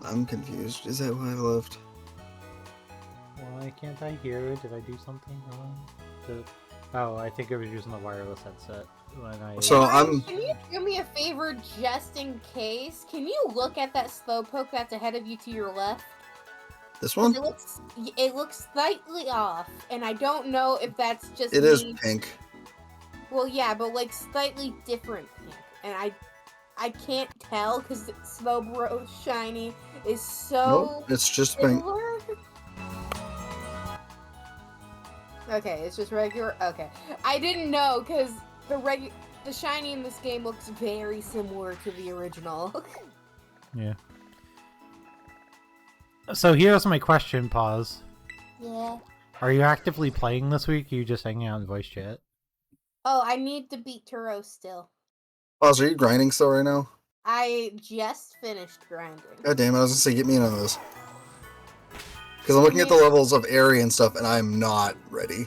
I'm confused. Is that why I left? Why can't I hear? Did I do something wrong? Oh, I think I was using the wireless headset when I. So Ryan, can you do me a favor just in case? Can you look at that slowpoke that's ahead of you to your left? This one? It looks slightly off, and I don't know if that's just It me. is pink. Well, yeah, but like slightly different pink, and I can't tell because Slowbro Shiny is so. Nope, it's just pink. similar. Okay, it's just regular. Okay, I didn't know because the shiny in this game looks very similar to the original. Yeah. So here's my question, Pause. Yeah. Are you actively playing this week, or are you just hanging out in voice chat? Oh, I need to beat Turo still. Pause, are you grinding still right now? I just finished grinding. God damn it, I was gonna say, get me in on this. Because I'm looking at the levels of area and stuff, and I'm not ready.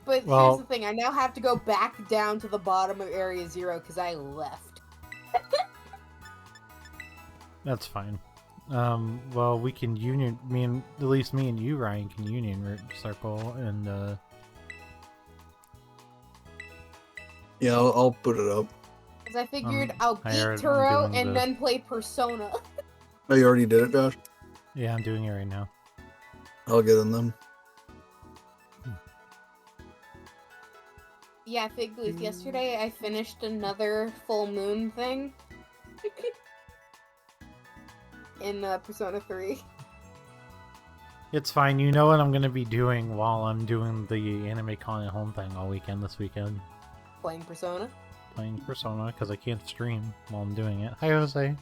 But here's the thing, I now have to go back down to the bottom of Area 0 because I left. That's fine. Well, we can union, at least me and you, Ryan, can union circle, and, Yeah, I'll put it up. Because I figured I'll beat Turo and then play Persona. Oh, you already did it, Josh? Yeah, I'm doing it right now. I'll get in them. Yeah, Fig Leaf, yesterday I finished another full moon thing. In Persona 3. It's fine, you know what I'm gonna be doing while I'm doing the Anime Con at Home thing all weekend this weekend. Playing Persona? Playing Persona, because I can't stream while I'm doing it. Hi, Jose.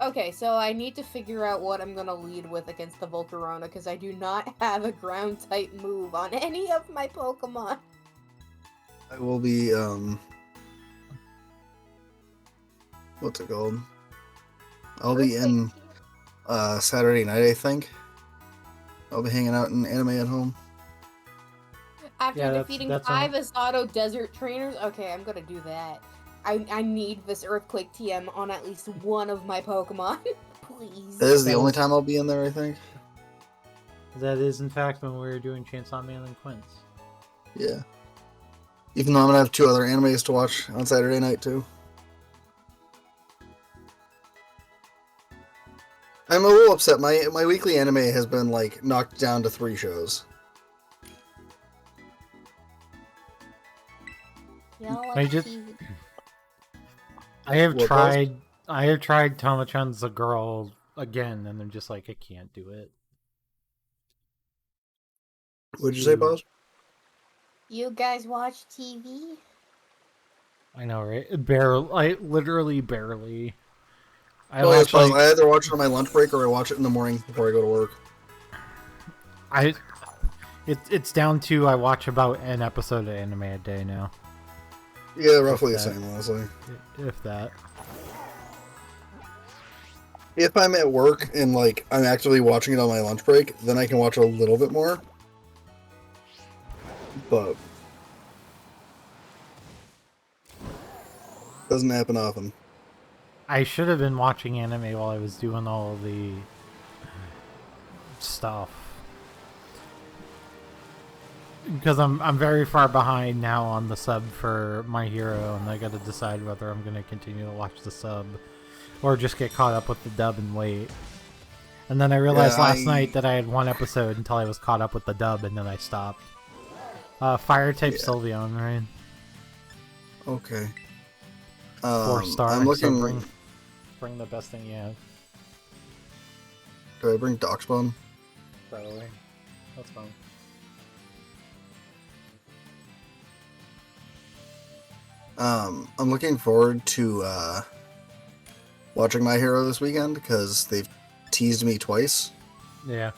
Okay, so I need to figure out what I'm gonna lead with against the Volcarona, because I do not have a ground-type move on any of my Pokemon. I will be, what's it called? I'll be in, Saturday night, I think. I'll be hanging out in Anime at Home. After defeating 5 Asado Desert Trainers? Okay, I'm gonna do that. I need this Earthquake TM on at least one of my Pokemon. Please. That is the only time I'll be in there, I think. That is, in fact, when we were doing Chainsaw Man and Quince. Yeah. Even though I'm gonna have 2 other animes to watch on Saturday night, too. I'm a little upset. My weekly anime has been, like, knocked down to 3 shows. I have tried Tama-chan's The Girl again, and I'm just like, I can't do it. What'd you say, Boz? You guys watch TV? I know, right? Literally barely. I either watch it on my lunch break or I watch it in the morning before I go to work. It's down to I watch about an episode of anime a day now. Yeah, roughly the same, honestly. If that. If I'm at work and, like, I'm actually watching it on my lunch break, then I can watch a little bit more. But doesn't happen often. I should have been watching anime while I was doing all of the stuff. Because I'm very far behind now on the sub for My Hero, and I gotta decide whether I'm gonna continue to watch the sub or just get caught up with the dub and wait. And then I realized last night that I had 1 episode until I was caught up with the dub, and then I stopped. Fire type Sylveon, right? Okay. 4-star. I'm looking. So bring the best thing you have. Do I bring Darkspawn? Probably. That's fine. I'm looking forward to watching My Hero this weekend because they've teased me twice. Yeah.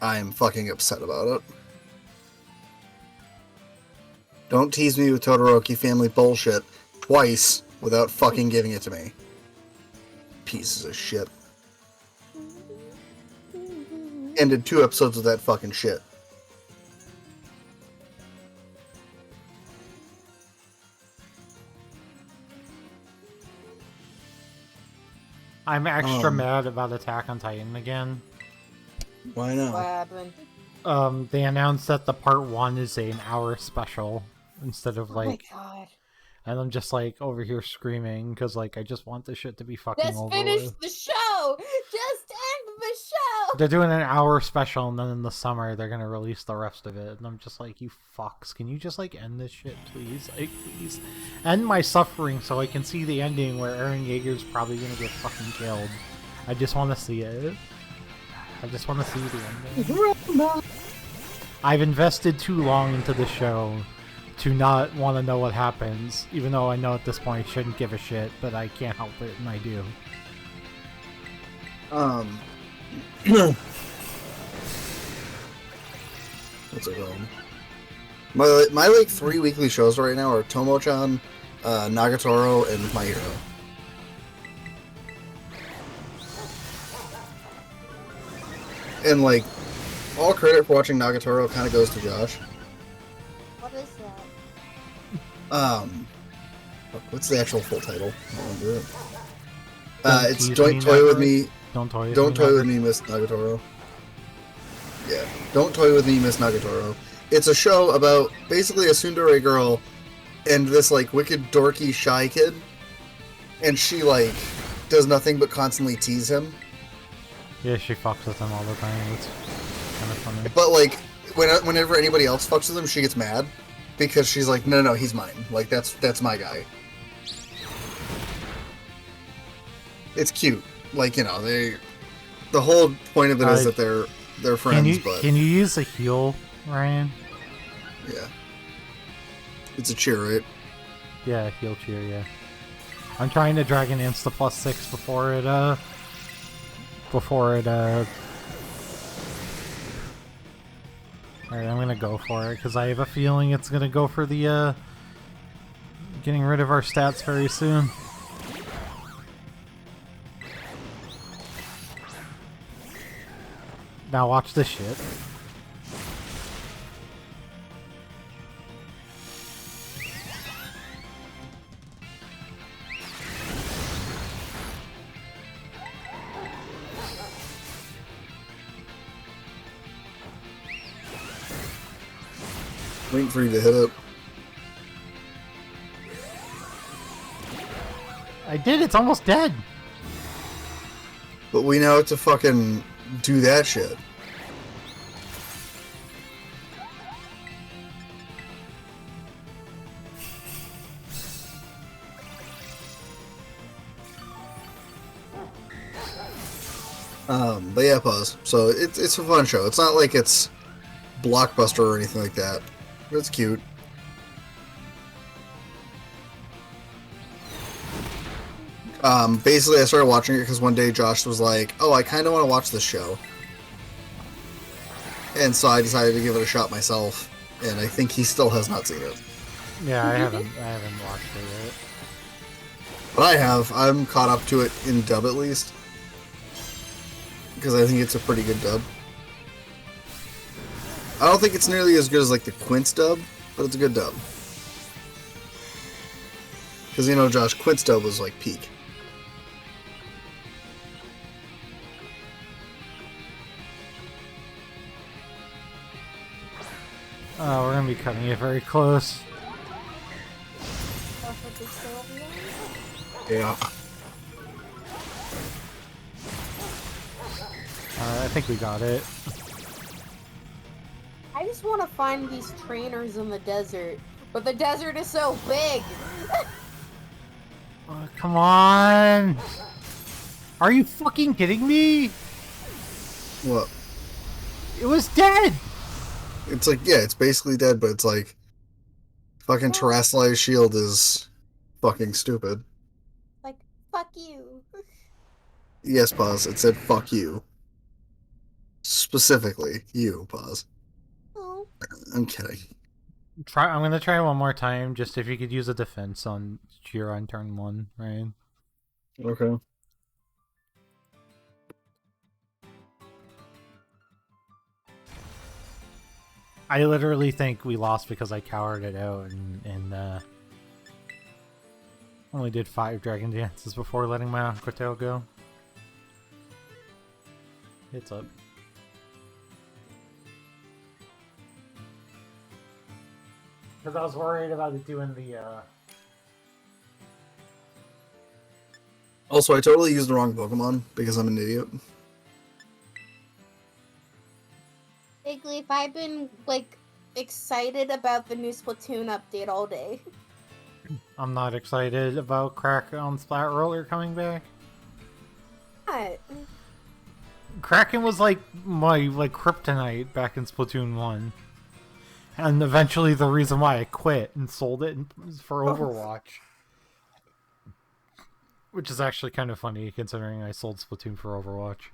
I'm fucking upset about it. Don't tease me with Todoroki family bullshit twice without fucking giving it to me. Pieces of shit. Ended 2 episodes of that fucking shit. I'm extra mad about Attack on Titan again. Why not? What happened? They announced that the part 1 is an hour special instead of like. Oh my god. And I'm just like over here screaming because like I just want this shit to be fucking Just over finish with. the show. Just end the show. They're doing an hour special, and then in the summer they're gonna release the rest of it. And I'm just like, you fucks, can you just like end this shit, please? Like, please end my suffering so I can see the ending where Eren Yeager's probably gonna get fucking killed. I just want to see it. I just want to see the ending. I've invested too long into the show to not want to know what happens, even though I know at this point I shouldn't give a shit, but I can't help it, and I do. What's it called? My like 3 weekly shows right now are Tomo-chan, Nagatoro, and My Hero. And like, all credit for watching Nagatoro kind of goes to Josh. What is that? What's the actual full title? I don't remember it. It's Don't Toy With Me. Don't toy with me, Miss Nagatoro. Yeah, Don't Toy With Me, Miss Nagatoro. It's a show about basically a tsundere girl and this like wicked dorky shy kid, and she like does nothing but constantly tease him. Yeah, she fucks with him all the time. It's kind of funny. But like whenever anybody else fucks with him, she gets mad because she's like, no, he's mine. Like that's my guy. It's cute. Like, you know, the whole point of it is that they're friends. Can you use a heal, Ryan? Yeah. It's a cheer, right? Yeah, heal cheer. Yeah. I'm trying to drag an insta +6 before it. Alright, I'm gonna go for it because I have a feeling it's gonna go for the getting rid of our stats very soon. Now watch this shit. Waiting for you to hit it. I did, it's almost dead. But we know how to fucking do that shit. But yeah, pause. So it's a fun show. It's not like it's blockbuster or anything like that. But it's cute. Basically, I started watching it because one day Josh was like, "Oh, I kind of want to watch this show," and so I decided to give it a shot myself. And I think he still has not seen it. Yeah, I haven't watched it yet. But I have. I'm caught up to it in dub at least, because I think it's a pretty good dub. I don't think it's nearly as good as like the Quince dub, but it's a good dub. Because you know, Josh, Quince dub was like peak. Oh, we're gonna be cutting it very close. Yeah. I think we got it. I just want to find these trainers in the desert, but the desert is so big. Oh, come on! Are you fucking kidding me? What? It was dead! It's like, yeah, it's basically dead, but it's like fucking Terrestrialized Shield is fucking stupid. Like, fuck you. Yes, pause. It said fuck you. Specifically, you, pause. Oh. I'm kidding. I'm gonna try one more time, just if you could use a defense on Jira on turn 1, right? Okay. I literally think we lost because I cowered it out and only did 5 Dragon Dances before letting my Aquatail go. It's up. Because I was worried about it doing the, Also, I totally used the wrong Pokemon because I'm an idiot. Bigleaf, I've been, like, excited about the new Splatoon update all day. I'm not excited about Kraken on Splat Roller coming back. What? Kraken was like my kryptonite back in Splatoon 1. And eventually the reason why I quit and sold it for Overwatch. Which is actually kind of funny considering I sold Splatoon for Overwatch.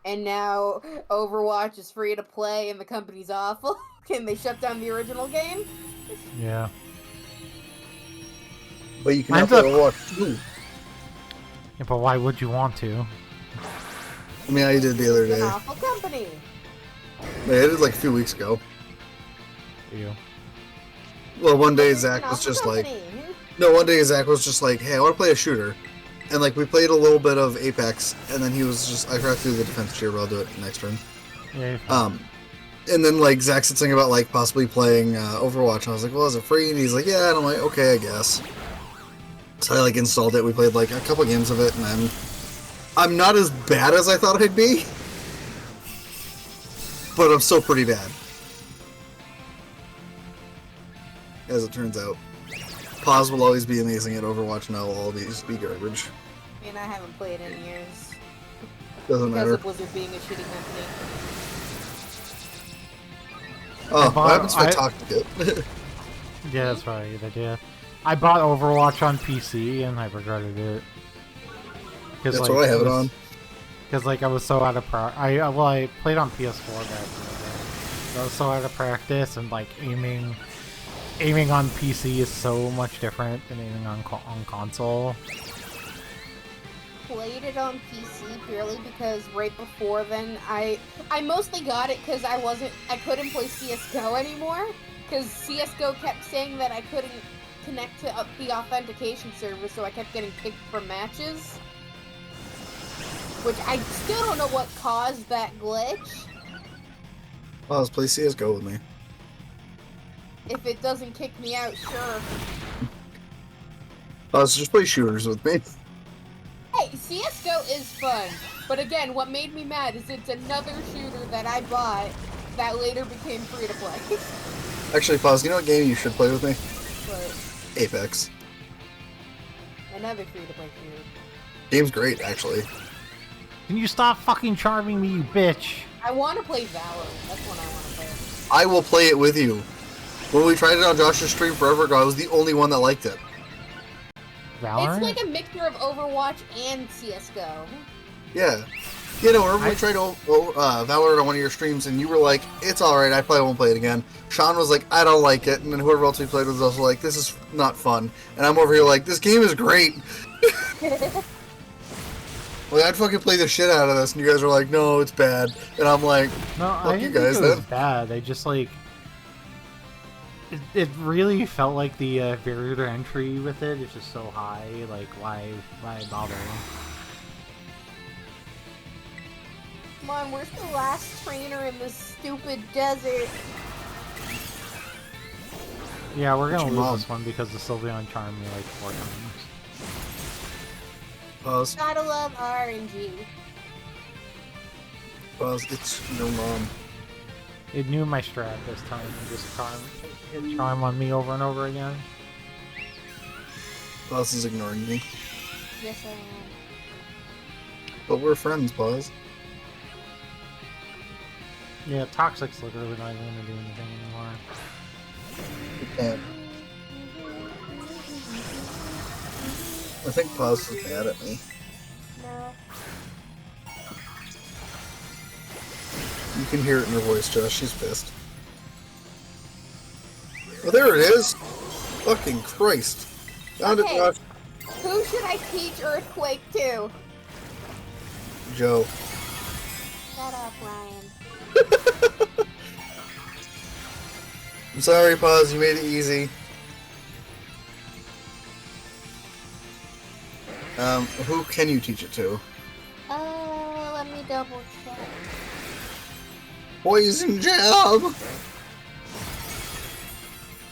And now Overwatch is free to play and the company's awful. Can they shut down the original game? Yeah. But you can have Overwatch too. Yeah, but why would you want to? I mean, I did the other day. An awful company. Yeah, I did like a few weeks ago. You. Well, one day Zach was just like... No, one day Zach was just like, hey, I want to play a shooter. And like, we played a little bit of Apex, and then he was just... I forgot to do the defense tier, but I'll do it next turn. Yeah. And then like, Zach said something about like possibly playing Overwatch, and I was like, well, is it free? And he's like, yeah, and I'm like, okay, I guess. So I like installed it, we played like a couple games of it, and I'm not as bad as I thought I'd be. But I'm still pretty bad. As it turns out. Poz will always be amazing at Overwatch, and I will always be garbage. And I haven't played in years. Doesn't matter. Because of Blizzard being a shitty company. Oh, what happens if I talk to it? Yeah, that's probably a good idea. I bought Overwatch on PC, and I regretted it. That's like, what I have it on. Because like I was so out of I played on PS4 back in the day. I was so out of practice, and like aiming on PC is so much different than aiming on console. Played it on PC purely because right before then I mostly got it because I couldn't play CS:GO anymore because CS:GO kept saying that I couldn't connect to the authentication server, so I kept getting kicked from matches. Which I still don't know what caused that glitch. Oh, let's play CS:GO with me. If it doesn't kick me out, sure. Oh, let's just play shooters with me. Hey, CS:GO is fun, but again, what made me mad is it's another shooter that I bought that later became free to play. Actually, Poz, you know what game you should play with me? What? Apex. Another free to play shooter. Game's great, actually. Can you stop fucking charming me, you bitch? I want to play Valorant. That's what I want to play. I will play it with you. When we tried it on Josh's stream forever ago, I was the only one that liked it. Valorant? It's like a mixture of Overwatch and CS:GO. Yeah. You know, whenever we tried Valorant on one of your streams, and you were like, it's alright, I probably won't play it again. Sean was like, I don't like it, and then whoever else we played was also like, this is not fun. And I'm over here like, this game is great! Like, I'd fucking play the shit out of this, and you guys are like, no, it's bad. And I'm like, no, I didn't think it was bad. I just like... It really felt like the barrier to entry with it is just so high, like, why bother? Come on, where's the last trainer in this stupid desert? Yeah, we're gonna lose this one because the Sylveon charmed me like 4 times. Poz. Gotta love RNG. Poz, it's your mom. It knew my strat this time and just hit charm on me over and over again. Poz is ignoring me. Yes, I am. But we're friends, Poz. Yeah, Toxic's literally not even gonna do anything anymore. You can't. I think Poz is mad at me. No. You can hear it in her voice, Josh. She's pissed. Oh, there it is! Fucking Christ. Found it, Josh. Who should I teach Earthquake to? Joe. Shut up, Ryan. I'm sorry, Poz. You made it easy. Who can you teach it to? Let me double check. Poison jab! Doesn't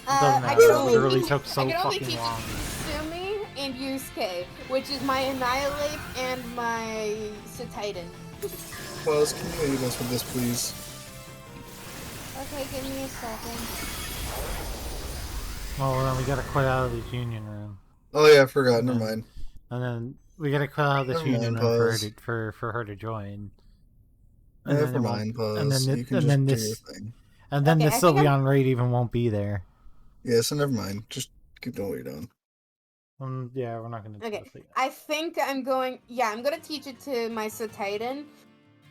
I matter. can It only literally teach- took so I can only fucking teach long. Sumi and Yusuke, which is my Annihilate and my Satitan. Pause, can you aid us with this, please? Okay, give me a second. Well, then we gotta quit out of this union room. Oh yeah, I forgot, never mind. And then we gotta quit out of this Never union mind, room pause. for her to join. Never mind, Pause. You can just do your thing. And then Okay, the I think Sylveon raid even won't be there. Yeah, so never mind. Just keep doing what you're doing. Yeah, we're not gonna do Okay, this again. I think I'm going. Yeah, I'm gonna teach it to my Satitan,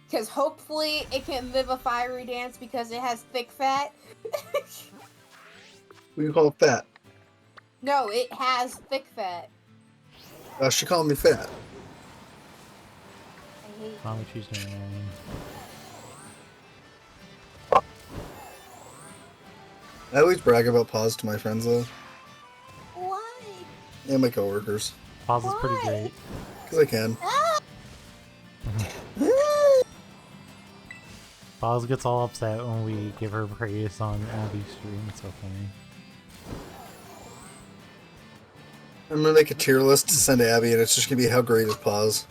because hopefully it can live a fiery dance because it has thick fat. What do you call fat? No, it has thick fat. She called me fat. I hate. Not what she's doing. I always brag about Pause to my friends though, Why? and my coworkers, Pause is pretty Why? great. because I can. Pause gets all upset when we give her praise on Abby's stream. It's so funny. I'm gonna make a tier list to send to Abby, and it's just gonna be how great is Pause.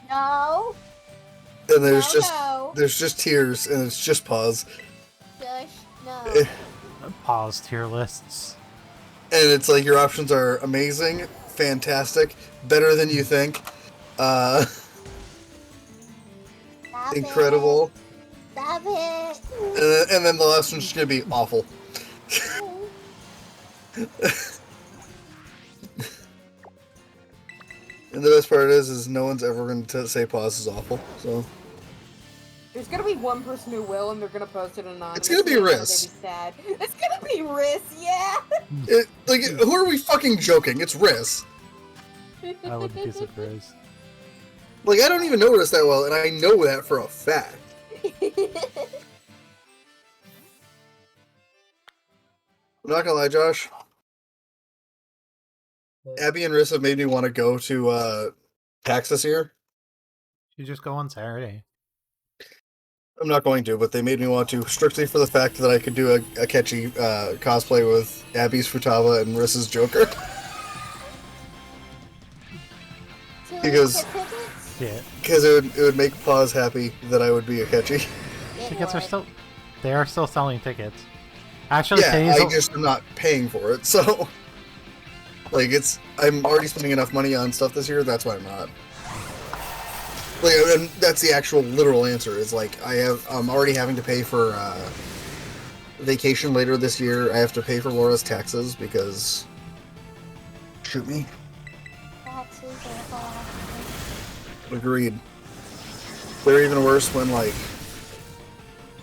No. And there's No. just tears, and it's just Pause. Shush. No. And Pause tier lists. it's like your options are amazing, fantastic, better than you think, Stop incredible, It. Stop it. and then the last one's just gonna be awful. And the best part is no one's ever going to say Pause is awful. So There's gonna be one person who will, and they're gonna post it anonymously. It's gonna be and they're Riz. gonna be sad. It's gonna be Riz, yeah. who are we fucking joking? It's Riz. I would kiss it first. Like, I don't even know Riz that well, and I know that for a fact. I'm not gonna lie, Josh. Abby and Riz have made me want to go to PAX this year. You just go on Saturday. I'm not going to, but they made me want to, strictly for the fact that I could do a catchy cosplay with Abby's Futaba and Riz's Joker. Because- Yeah. Because it would make Pause happy that I would be a catchy. Tickets are still... They are still selling tickets. Actually, Yeah, today's... I just am not paying for it, so... Like, I'm already spending enough money on stuff this year, that's why I'm not. Like, and that's the actual literal answer, is like, I'm already having to pay for, vacation later this year. I have to pay for Laura's taxes, because... Shoot me. Agreed. They're even worse when, like...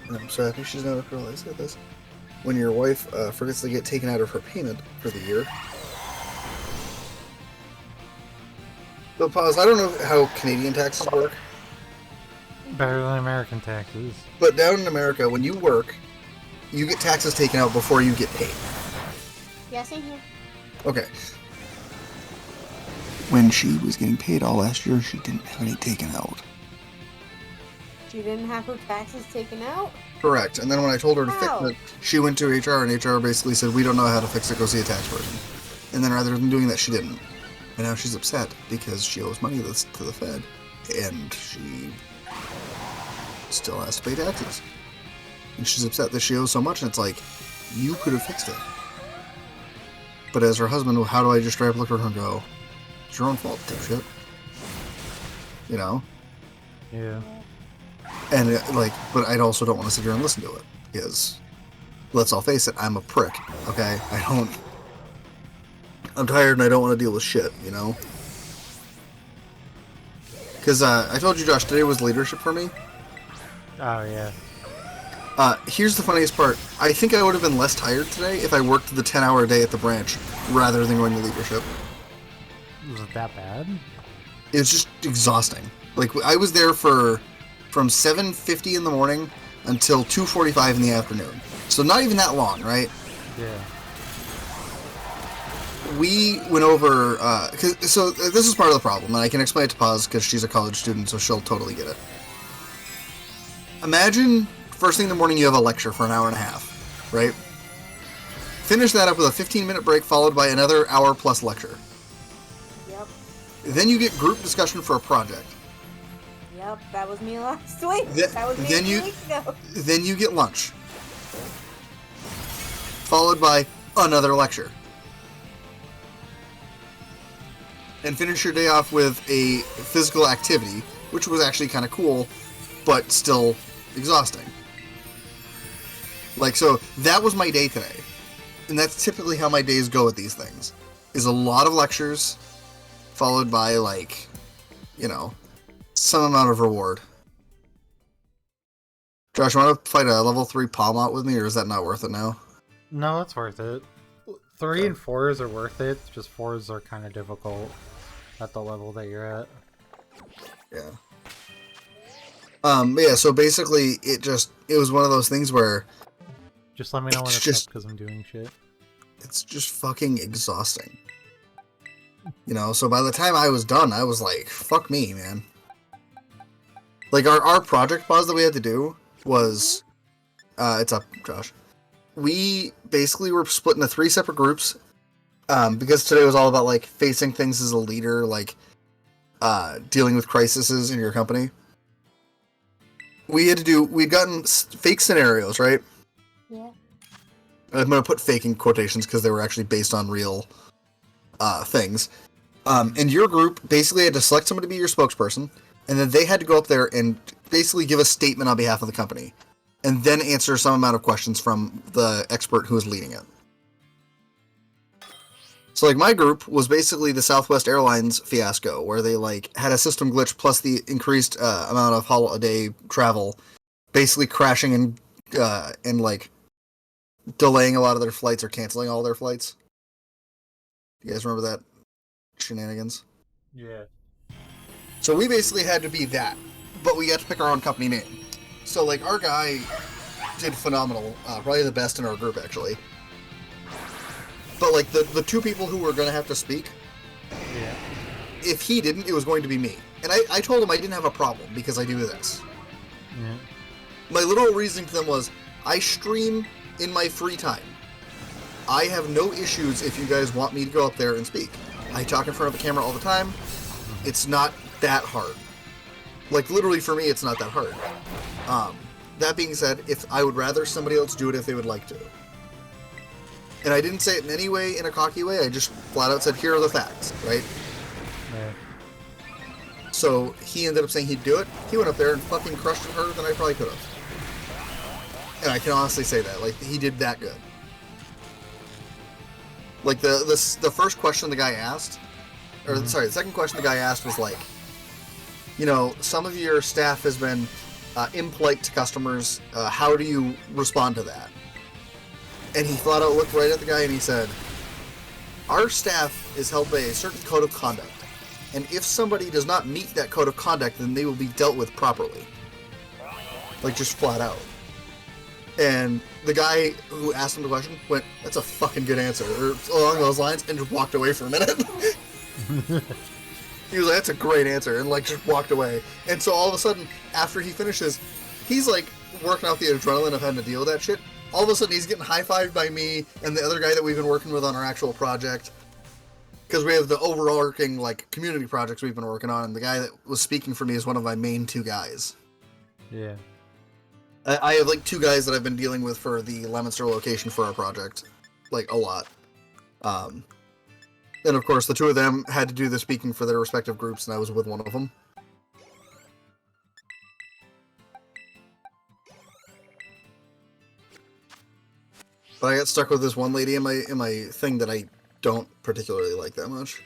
I'm so happy she's not a girl, I said this. When your wife forgets to get taken out of her payment for the year. But Pause, I don't know how Canadian taxes work, Better than American taxes. but down in America, when you work, you get taxes taken out before you get paid. Yeah, same here. Okay. When she was getting paid all last year, she didn't have any taken out. She didn't have her taxes taken out? Correct. And then when I told her to How? fix it, she went to HR, and HR basically said, we don't know how to fix it, go see a tax person. And then rather than doing that, she didn't. And now she's upset because she owes money to the Fed, and she still has to pay taxes. And she's upset that she owes so much, and it's like, you could have fixed it. But as her husband, how do I just drive, look at her and go, it's your own fault, dipshit. You know? Yeah. And, but I also don't want to sit here and listen to it, because, let's all face it, I'm a prick, okay? I'm tired and I don't want to deal with shit, you know? Because, I told you, Josh, today was leadership for me. Oh, yeah. Here's the funniest part. I think I would have been less tired today if I worked the 10-hour day at the branch, rather than going to leadership. Was it that bad? It was just exhausting. Like, I was there from 7:50 in the morning until 2:45 in the afternoon. So not even that long, right? Yeah. We went over, so this is part of the problem, and I can explain it to Paz because she's a college student, so she'll totally get it. Imagine first thing in the morning you have a lecture for an hour and a half, right? Finish that up with a 15-minute break followed by another hour plus lecture. Yep. Then you get group discussion for a project. Yep, that was me last week. That was me then 2 weeks ago. Then you get lunch. Followed by another lecture. And finish your day off with a physical activity, which was actually kind of cool, but still exhausting. Like, so that was my day today. And that's typically how my days go with these things. Is a lot of lectures, followed by, like, you know, some amount of reward. Josh, you want to fight a level 3 Palmot with me, or is that not worth it now? No, it's worth it. 3 and 4s are worth it, just 4s are kind of difficult at the level that you're at. Yeah. Yeah, so basically, it was one of those things where... Just let me know when it's up, because I'm doing shit. It's just fucking exhausting. You know, so by the time I was done, I was like, fuck me, man. Like, our project pause that we had to do was... it's up, Josh. We basically were split into 3 separate groups, because today was all about, like, facing things as a leader, like, dealing with crises in your company. We'd gotten fake scenarios, right? Yeah. I'm going to put fake in quotations because they were actually based on real things. And your group basically had to select somebody to be your spokesperson, and then they had to go up there and basically give a statement on behalf of the company, and then answer some amount of questions from the expert who was leading it. So, like, my group was basically the Southwest Airlines fiasco, where they, like, had a system glitch plus the increased amount of holiday travel, basically crashing and like, delaying a lot of their flights or canceling all their flights. You guys remember that shenanigans? Yeah. So we basically had to be that, but we got to pick our own company name. So, like, our guy did phenomenal, probably the best in our group, actually. But, like, the 2 people who were going to have to speak, Yeah. if he didn't, it was going to be me. And I told him I didn't have a problem, because I do this. Yeah. My literal reasoning to them was, I stream in my free time. I have no issues if you guys want me to go up there and speak. I talk in front of the camera all the time. It's not that hard. Like, literally for me, it's not that hard. That being said, if I would rather somebody else do it if they would like to. And I didn't say it in any way in a cocky way, I just flat out said, here are the facts, right? Yeah. So he ended up saying he'd do it. He went up there and fucking crushed it harder than I probably could have. And I can honestly say that, like, he did that good. Like, the first question the guy asked, or sorry, the second question the guy asked was like, you know, some of your staff has been impolite to customers. How do you respond to that? And he flat out looked right at the guy and he said, our staff is held by a certain code of conduct. And if somebody does not meet that code of conduct, then they will be dealt with properly. Like, just flat out. And the guy who asked him the question went, that's a fucking good answer, or along those lines, and just walked away for a minute. He was like, that's a great answer, and, like, just walked away. And so all of a sudden, after he finishes, he's, like, working out the adrenaline of having to deal with that shit. All of a sudden, he's getting high-fived by me and the other guy that we've been working with on our actual project. Because we have the overarching, like, community projects we've been working on, and the guy that was speaking for me is one of my main 2 guys. Yeah. I have, like, 2 guys that I've been dealing with for the Lemonster location for our project. Like, a lot. And, of course, the 2 of them had to do the speaking for their respective groups, and I was with one of them. But I got stuck with this one lady in my thing that I don't particularly like that much.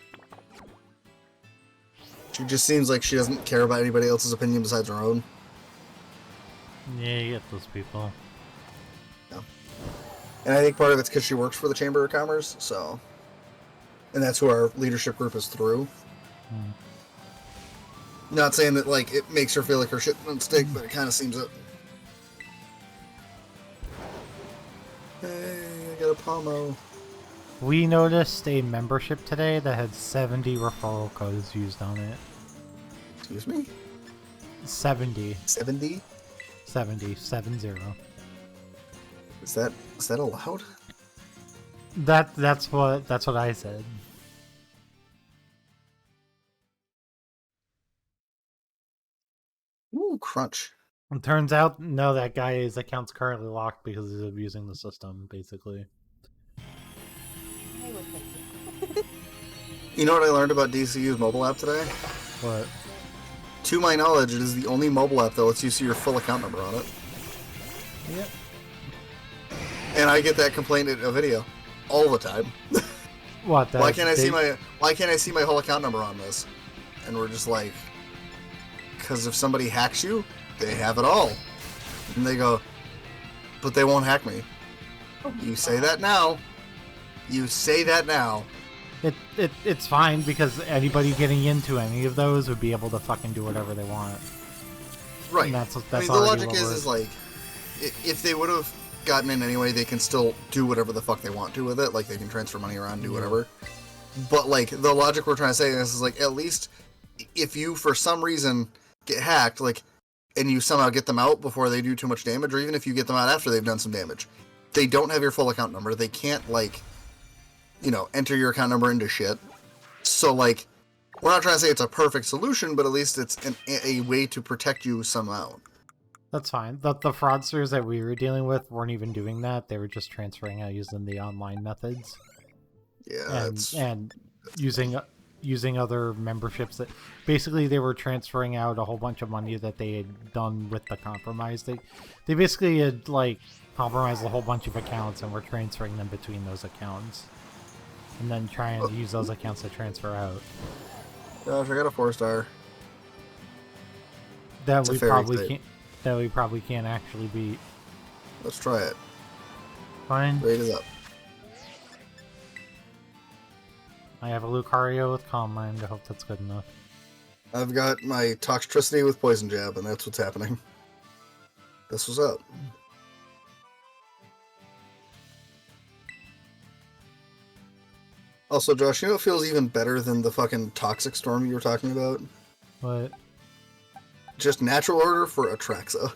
She just seems like she doesn't care about anybody else's opinion besides her own. Yeah, you get those people. Yeah. And I think part of it's because she works for the Chamber of Commerce, so... And that's who our leadership group is through. Not saying that, like, it makes her feel like her shit on stake, but it kind of seems it. Hey, I got a Pomo. We noticed a membership today that had 70 referral codes used on it. Excuse me? 70. 70? 70, 70. Is that allowed? That's what I said. Ooh, crunch. It turns out, no, that guy's account's currently locked because he's abusing the system, basically. I would think. You know what I learned about DCU's mobile app today? What? To my knowledge, it is the only mobile app that lets you see your full account number on it. Yep. And I get that complaint in a video all the time. What? Why can't I see my whole account number on this? And we're just like, because if somebody hacks you, they have it all. And they go, but they won't hack me. You say that now. You say that now. It's fine because anybody getting into any of those would be able to fucking do whatever they want. Right. And that's I mean, the logic is like, if they would have gotten in anyway, they can still do whatever the fuck they want to with it. Like, they can transfer money around, do whatever. But, like, the logic we're trying to say is, like, at least if you, for some reason, get hacked, like, and you somehow get them out before they do too much damage, or even if you get them out after they've done some damage, they don't have your full account number. They can't, like, you know, enter your account number into shit. So, like, we're not trying to say it's a perfect solution, but at least it's a way to protect you somehow. That's fine. The fraudsters that we were dealing with weren't even doing that. They were just transferring out using the online methods. Yeah, and using other memberships that basically they were transferring out a whole bunch of money that they had done with the compromise. They basically had like compromised a whole bunch of accounts and were transferring them between those accounts. And then trying to use those accounts to transfer out. Gosh, I got a 4-star. That we probably can't actually beat. Let's try it. Fine. Rate is up. I have a Lucario with Calm Mind. I hope that's good enough. I've got my Toxtricity with Poison Jab, and that's what's happening. This was up. Also, Josh, you know what feels even better than the fucking Toxic Storm you were talking about? What? Just natural order for Atraxa.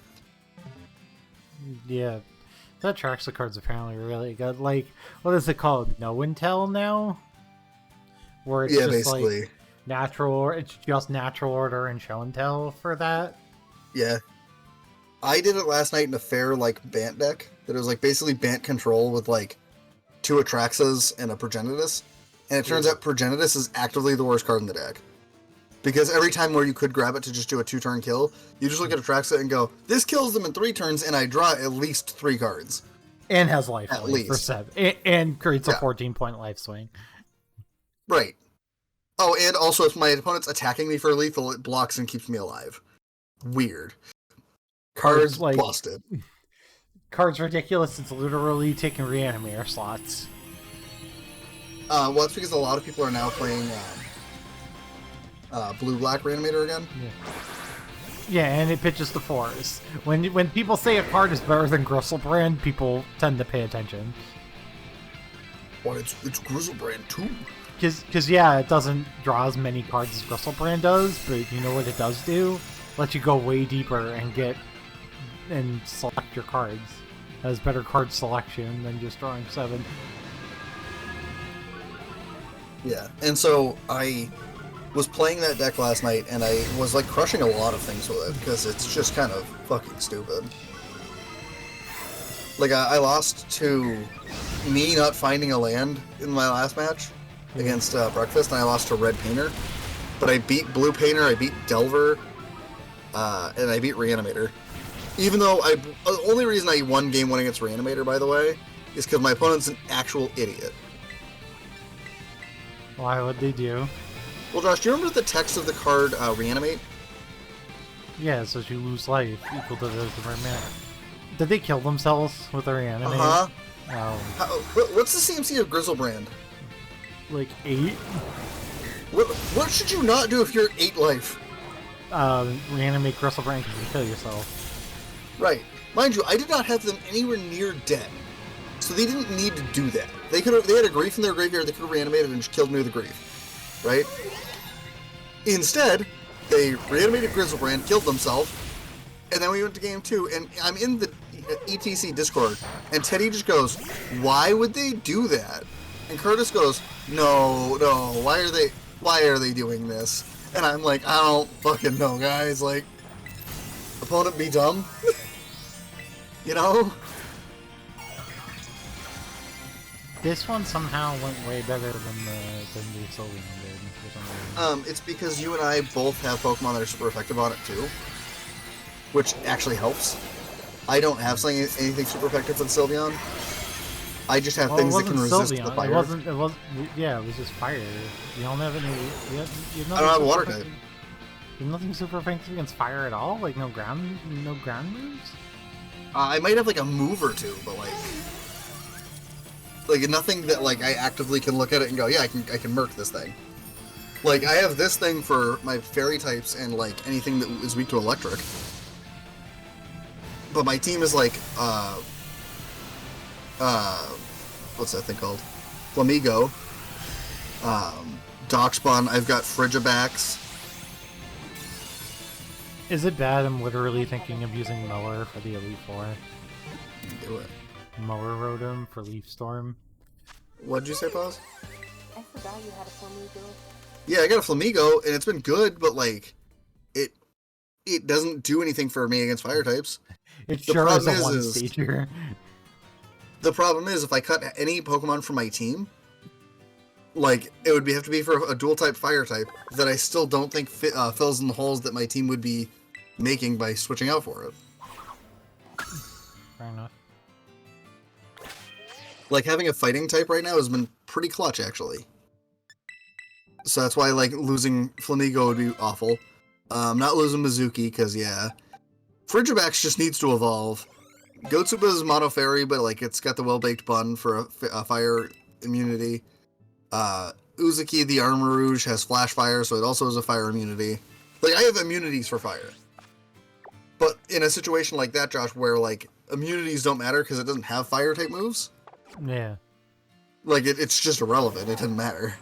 Yeah. That Atraxa card's apparently really good. Like, what is it called? No Intel now? Where it's just basically. Like natural, it's just natural order and show and tell for that. Yeah. I did it last night in a fair, like, Bant deck. That was, like, basically Bant control with, like, 2 Atraxas and a Progenitus. And it turns out Progenitus is actively the worst card in the deck. Because every time where you could grab it to just do a 2-turn kill, you just look at Atraxa and go, this kills them in 3 turns, and I draw at least 3 cards. And has life at swing least. For 7. And creates a 14-point life swing. Right. Oh, and also if my opponent's attacking me for lethal, it blocks and keeps me alive. Weird. Cards like, busted. Card's ridiculous. It's literally taking reanimator slots. Well, it's because a lot of people are now playing blue-black reanimator again. Yeah, and it pitches the 4s. When people say a card is better than Griselbrand, people tend to pay attention. Well, it's Griselbrand too. Because yeah, it doesn't draw as many cards as Griselbrand does, but you know what it does do? Let you go way deeper and select your cards. It has better card selection than just drawing 7. Yeah, and so I was playing that deck last night, and I was like crushing a lot of things with it because it's just kind of fucking stupid. Like I lost to me not finding a land in my last match against Breakfast, and I lost to Red Painter. But I beat Blue Painter, I beat Delver, and I beat Reanimator. Even though the only reason I won game 1 against Reanimator, by the way, is because my opponent's an actual idiot. Why would they do? Well, Josh, do you remember the text of the card Reanimate? Yeah, so you lose life equal to those of our mana. Did they kill themselves with their Reanimate? Uh-huh. What's the CMC of Griselbrand? Like 8? What should you not do if you're 8 life? Reanimate Griselbrand because you kill yourself. Right. Mind you, I did not have them anywhere near dead. So they didn't need to do that. They had a Grief in their graveyard, they could have reanimated and just killed me with a Grief. Right? Instead, they reanimated Griselbrand, killed themselves, And then we went to game 2, and I'm in the ETC Discord, and Teddy just goes, "Why would they do that?" And Curtis goes, "No, why are they doing this?" And I'm like, "I don't fucking know, guys. Like, opponent be dumb, you know?" This one somehow went way better than the Sylveon did for some reason. It's because you and I both have Pokemon that are super effective on it too, which actually helps. I don't have anything super effective for the Sylveon. I just have things that can resist the fire. It wasn't. Yeah, it was just fire. You don't have any. You have I don't have a water type. You have nothing super effective against fire at all. Like no ground moves. I might have like a move or two, but like nothing that like I actively can look at it and go, yeah, I can murk this thing. Like I have this thing for my fairy types and like anything that is weak to electric. But my team is like what's that thing called? Flamigo. Darkspawn. I've got Frigibax. Is it bad? I'm literally thinking of using Mower for the Elite Four. Do it. Mower Rotom for Leaf Storm. What'd you say, Paz? I forgot you had a Flamigo. Yeah, I got a Flamigo, and it's been good, but like, it doesn't do anything for me against fire types. It sure is a one-stager. The problem is, if I cut any Pokemon from my team, like, it would have to be for a dual-type fire type that I still don't think fills in the holes that my team would be making by switching out for it. Fair enough. Like, having a fighting type right now has been pretty clutch, actually. So that's why, like, losing Flamigo would be awful. Not losing Mizuki, because, yeah. Frigibax just needs to evolve. Gotsuba is Mono Fairy, but, like, it's got the well-baked bun for a fire immunity. Uzuki, the Armarouge, has Flash Fire, so it also has a fire immunity. Like, I have immunities for fire. But in a situation like that, Josh, where, like, immunities don't matter because it doesn't have fire-type moves... Yeah. Like, it's just irrelevant. It doesn't matter.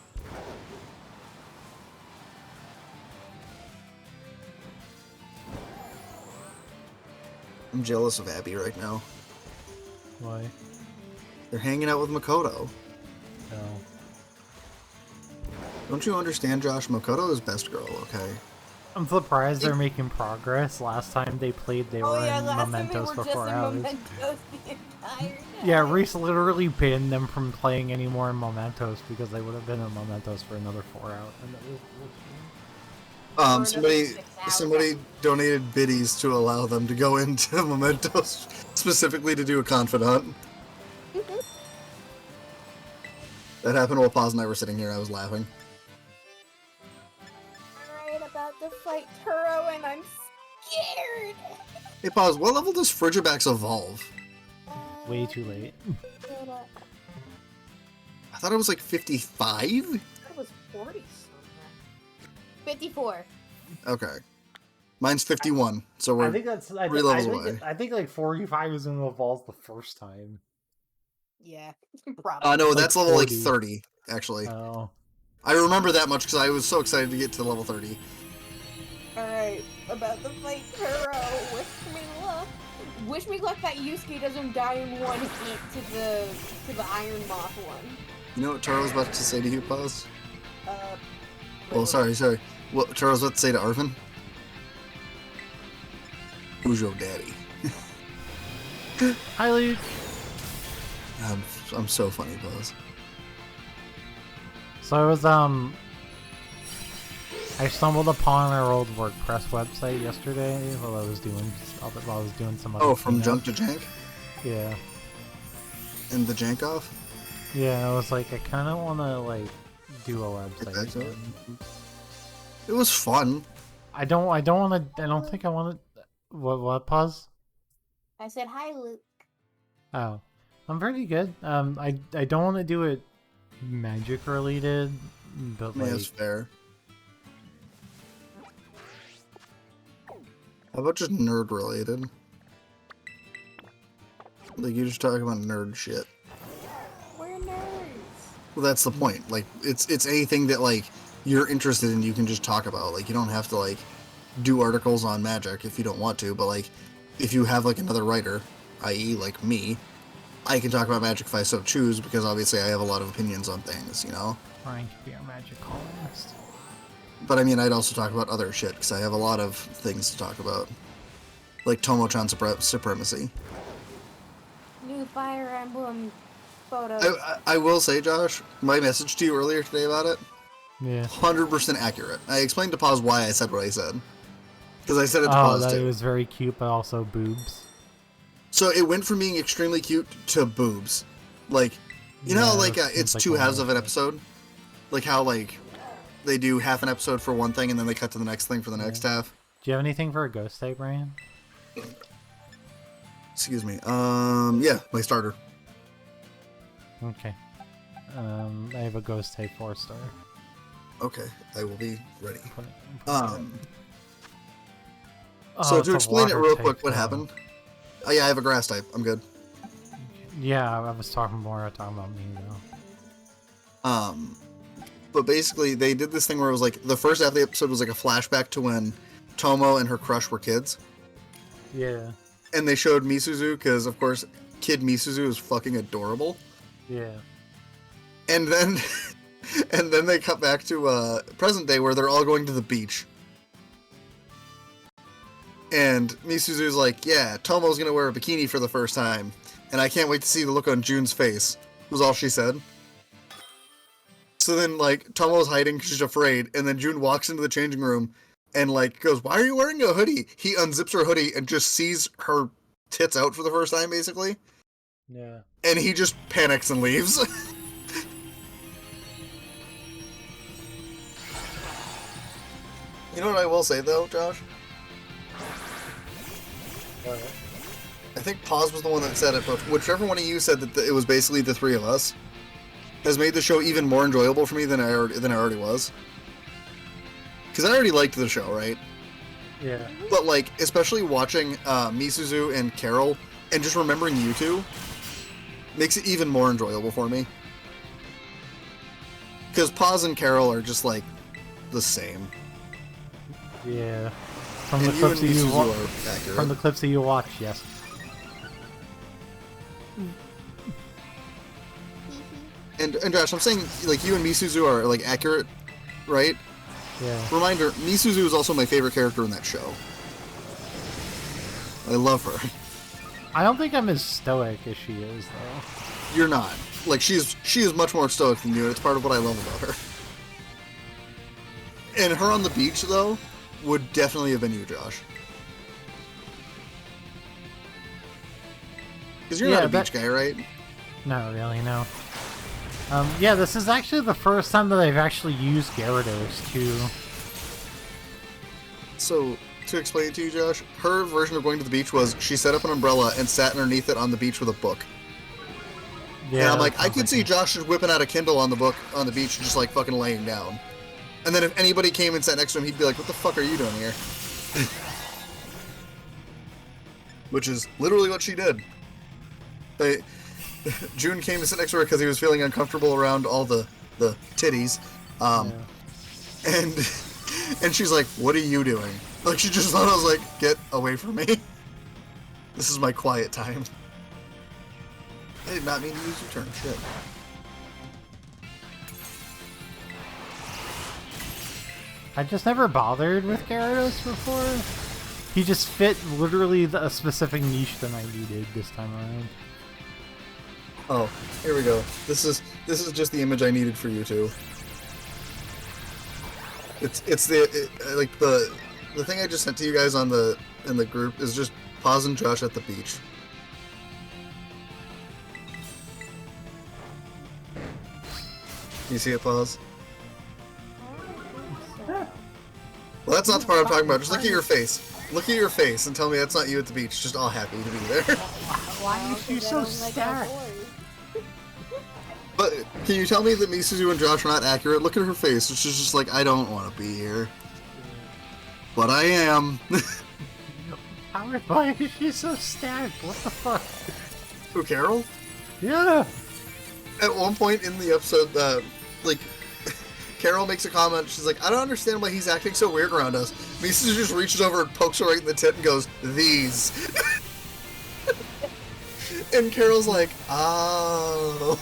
I'm jealous of Abby right now. Why? They're hanging out with Makoto. No. Don't you understand, Josh? Makoto is best girl, okay? I'm surprised they're making progress. Last time they played, they were in Mementos for 4 hours. Mementos the entire day. Yeah, Reese literally banned them from playing anymore in Mementos because they would have been in Mementos for another 4 hours. Somebody donated biddies to allow them to go into Mementos specifically to do a confidant. That happened while Paz and I were sitting here. I was laughing. About to fight Turo, and I'm scared. Hey, Paz, what level does Frigibax evolve? Way too late. I thought it was like 55? It was 40 something. 54. Okay. Mine's 51, so we're 3 levels away. I think like 45 is when it evolves the first time. Yeah, probably. No, Like that's level 40. like 30, actually. Oh. I remember that much because I was so excited to get to level 30. Alright, about to fight Turo. Wish me luck. Wish me luck that Yusuke doesn't die in one hit to the Iron Moth one. You know what Taro was about to say to you, Paz? Well, sorry. What Taro was about to say to Arvin? Who's your daddy? Hi, Luke. I'm so funny, Paz. So I stumbled upon our old WordPress website yesterday while I was doing some other from cleanup. junk to jank? Yeah. And the jank off? Yeah, I was like, I kind of want to like do a Get back website. to it? It was fun. I don't think I want to. What? Pause. I said hi, Luke. Oh, I'm pretty good. I don't want to do it magic related, but like. That's fair. How about just nerd related? Like, you just talk about nerd shit. We're nerds. Well, that's the point. Like, it's anything that, like, you're interested in, you can just talk about. Like, you don't have to, like, do articles on Magic if you don't want to, but like, if you have like another writer, i.e. like me, I can talk about Magic if I so choose, because obviously I have a lot of opinions on things, you know? Trying to be our Magic columnist. But I mean, I'd also talk about other shit, because I have a lot of things to talk about. Like Tomo-chan supremacy. New Fire Emblem photos. I will say, Josh, my message to you earlier today about it, Yeah. 100% accurate. I explained to Paz why I said what I said. Because I said it to Oh, Paz that too. it was very cute, but also boobs. So it went from being extremely cute to boobs. Like, you know, Yeah, like seems it's like two a halves lot of an episode? Like how, like, they do half an episode for one thing and then they cut to the next thing for the next half? Do you have anything for a ghost type, Brian? Excuse me. Yeah, my starter. Okay. I have a ghost type 4-star. Okay, I will be ready. Put it- So Oh, it's to a explain it water real type, quick, what though. happened? Oh yeah, I have a grass type. I'm good. Yeah, I was talking about me though. But basically, they did this thing where it was like, the first half of the episode was like a flashback to when Tomo and her crush were kids. Yeah. And they showed Misuzu, because of course, kid Misuzu is fucking adorable. Yeah. And then, and then they cut back to present day where they're all going to the beach. And Misuzu's like, yeah, Tomo's gonna wear a bikini for the first time. And I can't wait to see the look on June's face, was all she said. So then, like, Tomo's hiding because she's afraid, and then June walks into the changing room and, like, goes, why are you wearing a hoodie? He unzips her hoodie and just sees her tits out for the first time, basically. Yeah. And he just panics and leaves. You know what I will say, though, Josh? I think Paz was the one that said it, but whichever one of you said that it was basically the three of us has made the show even more enjoyable for me than I already was. Because I already liked the show, right? Yeah. But, like, especially watching Misuzu and Carol and just remembering you two makes it even more enjoyable for me. Because Paz and Carol are just, like, the same. Yeah. From the And you clips and that you Misuzu are accurate. from the clips that you watch, yes. And Josh, I'm saying, like, you and Misuzu are, like, accurate, right? Yeah. Reminder, Misuzu is also my favorite character in that show. I love her. I don't think I'm as stoic as she is, though. You're not. Like, she is much more stoic than you, and it's part of what I love about her. And her on the beach, though, would definitely have been you, Josh. Because you're Yeah, not a beach guy, right? Not really, no. Yeah, this is actually the first time that I've actually used Gyarados too. So, to explain it to you, Josh, her version of going to the beach was she set up an umbrella and sat underneath it on the beach with a book. Yeah, And I'm like, that I sounds could like see me. Josh just whipping out a Kindle on the book on the beach, just like fucking laying down. And then if anybody came and sat next to him, he'd be like, what the fuck are you doing here? Which is literally what she did. June came to sit next to her because he was feeling uncomfortable around all the titties. And she's like, what are you doing? Like, she just thought I was like, get away from me. This is my quiet time. I did not mean to use your turn. Shit. I just never bothered with Gyarados before. He just fit literally a specific niche that I needed this time around. Oh, here we go. This is just the image I needed for you two. It's like the thing I just sent to you guys in the group is just Paz and Josh at the beach. You see it, Paz? Well, that's not the part I'm talking about. Just look at your face. Look at your face and tell me that's not you at the beach, just all happy to be there. Why is she so stacked? But can you tell me that Misuzu and Josh are not accurate? Look at her face. She's just like, I don't want to be here. But I am. Why is she so stacked? What the fuck? Who, Carol? Yeah. At one point in the episode, like, Carol makes a comment. She's like, I don't understand why he's acting so weird around us. Mises just reaches over and pokes her right in the tit and goes, these. And Carol's like, oh.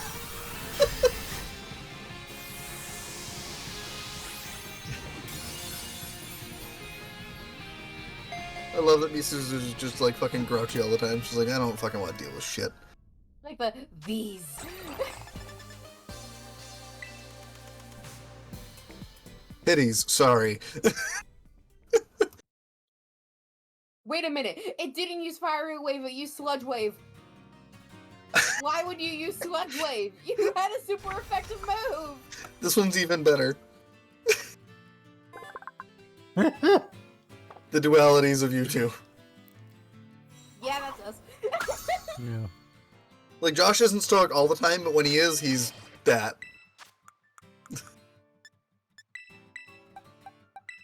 I love that Mises is just like fucking grouchy all the time. She's like, I don't fucking want to deal with shit. Like these. Titties, sorry. Wait a minute. It didn't use Fiery Wave, it used Sludge Wave. Why would you use Sludge Wave? You had a super effective move. This one's even better. The dualities of you two. Yeah, that's us. Yeah. Like, Josh isn't stoic all the time, but when he is, he's that.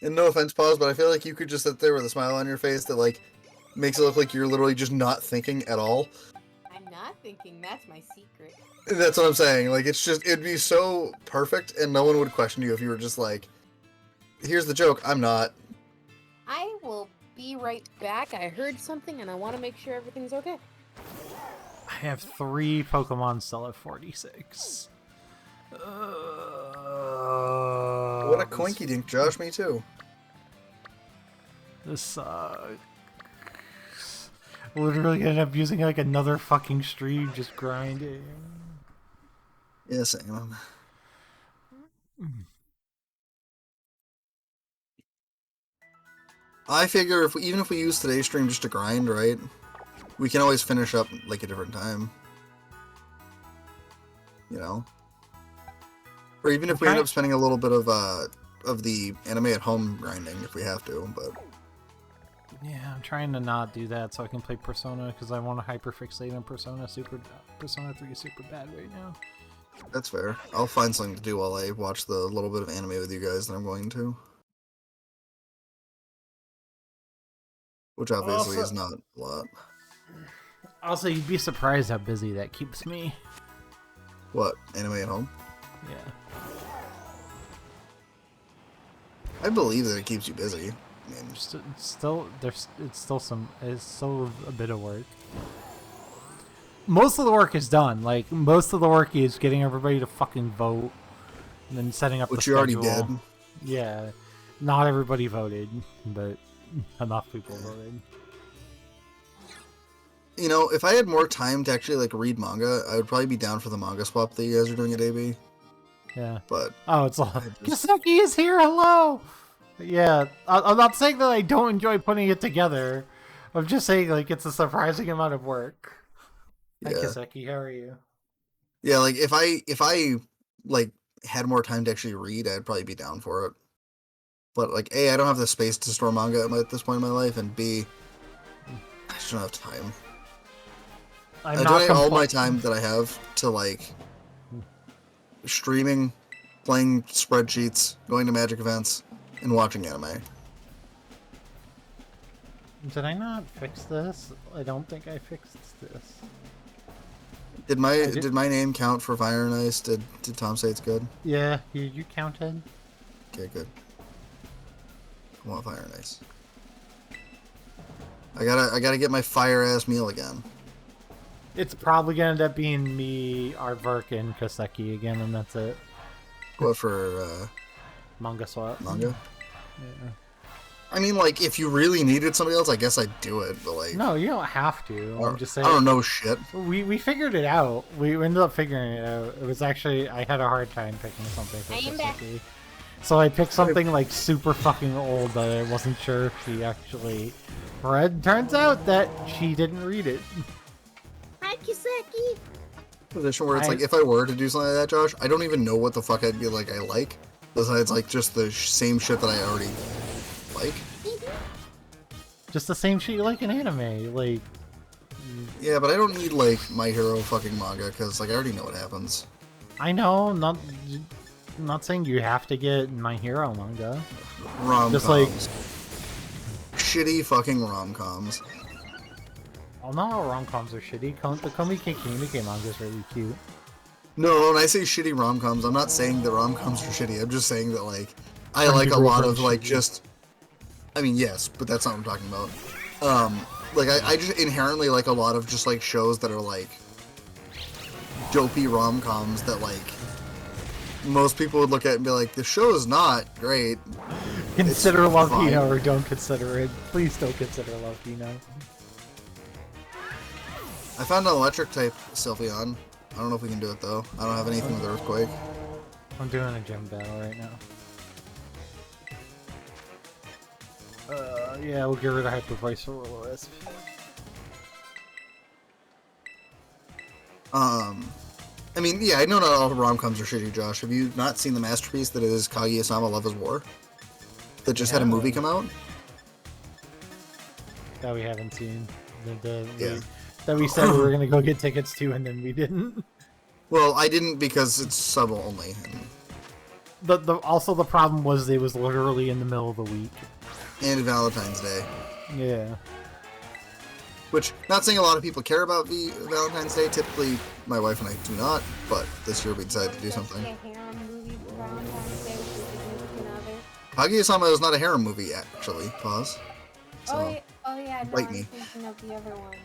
And no offense, Pause, but I feel like you could just sit there with a smile on your face that, like, makes it look like you're literally just not thinking at all. I'm not thinking, that's my secret. That's what I'm saying. Like, it's just, it'd be so perfect, and no one would question you if you were just like, here's the joke, I'm not. I will be right back. I heard something and I want to make sure everything's okay. I have 3 Pokemon still at 46. What a coinky dink, Josh, me too. This sucks. Literally gonna end up using like another fucking stream just grinding. Yeah, same. I figure even if we use today's stream just to grind, right? We can always finish up like a different time. You know? Or even if we end up spending a little bit of the anime at home grinding if we have to, but Yeah, I'm trying to not do that so I can play Persona because I want to hyperfixate on Persona 3 is super bad right now. that's fair. I'll find something to do while I watch the little bit of anime with you guys that I'm going to. Which obviously is not a lot. Also, you'd be surprised how busy that keeps me. What? Anime at home? Yeah. I believe that it keeps you busy. I mean, It's still a bit of work. Most of the work is done. Like, most of the work is getting everybody to fucking vote and then setting up which the you schedule. already did. Yeah. Not everybody voted, but enough people voted. You know, if I had more time to actually like read manga, I would probably be down for the manga swap that you guys are doing at AB. Yeah. But oh, it's all Kiseki is here. Hello. Yeah, I'm not saying that I don't enjoy putting it together. I'm just saying like it's a surprising amount of work. Hi, Kiseki. How are you? Yeah, like if I like had more time to actually read, I'd probably be down for it. But like, A, I don't have the space to store manga at this point in my life, and B, I just don't have time. I donate all my time that I have to like streaming, playing spreadsheets, going to Magic events, and watching anime. Did I not fix this? I don't think I fixed this. Did my name count for Fire and Ice? Did Tom say it's good? Yeah, you counted. Okay, good. I want Fire and Ice. I gotta get my fire ass meal again. It's probably gonna end up being me, Aardvark, and Kiseki again, and that's it. What for manga swap? Manga? Yeah. I mean, like, if you really needed somebody else, I guess I'd do it, but like... No, you don't have to. I'm just saying... I don't know shit. We figured it out. We ended up figuring it out. It was actually... I had a hard time picking something for Kiseki. So I picked something, like, super fucking old that I wasn't sure if she actually read. Turns out that she didn't read it. Hi, Kiseki! Position where it's like, if I were to do something like that, Josh, I don't even know what the fuck I'd be like I like. Besides, like, just the same shit that I already... like? Just the same shit you like in anime, like... Yeah, but I don't need, like, My Hero fucking manga, because, like, I already know what happens. I know, not saying you have to get My Hero manga. Rom-coms. Just like... shitty fucking rom-coms. Oh, not all rom-coms are shitty. The Komi Kikimike manga is really cute. No, when I say shitty rom-coms, I'm not saying that rom-coms are shitty. I'm just saying that, like, I Friends like and a lot of, Girlfriends like, shitty. just... I mean, yes, but that's not what I'm talking about. Like, I just inherently like a lot of just, like, shows that are, like, dopey rom-coms that, like, most people would look at and be like, the show is not great. Consider It's Love fine. Hino or don't consider it. Please don't consider Love Hino. I found an electric type Sylveon. I don't know if we can do it, though. I don't have anything with Earthquake. I'm doing a gym battle right now. Yeah, we'll get rid of Hyper Voice for Will-O-Wisp. I mean, yeah, I know not all rom-coms are shitty, Josh. Have you not seen the masterpiece that is Kaguya-sama Love is War? That just had a movie come out? That we haven't seen. Yeah. That we said we were gonna go get tickets to and then we didn't. Well, I didn't because it's sub only. And Also the problem was it was literally in the middle of the week. Valentine's Day. Yeah. Which, not saying a lot of people care about Valentine's Day. Typically, my wife and I do not. But this year we decided to do something. A harem movie for Valentine's Day with your significant other. Kaguya-sama is not a harem movie, actually. Pause. So, Oh yeah, no, bite I'm me. thinking of the other one.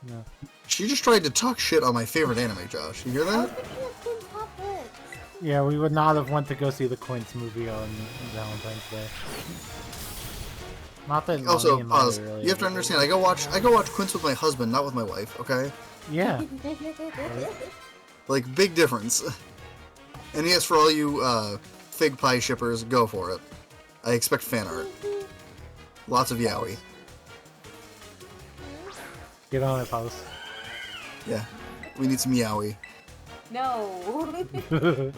No. She just tried to talk shit on my favorite anime, Josh. You hear I was that? thinking of Twin Puppets. Yeah, we would not have went to go see the Quince movie on Valentine's Day. Not that Also, Lonnie and Mother pause. really You have to understand, I go watch Quince with my husband, not with my wife, okay? Yeah. Like, big difference. And yes, for all you fig pie shippers, go for it. I expect fan art. Lots of yaoi. Get on it, Pause. Yeah. We need some yaoi. No. I'm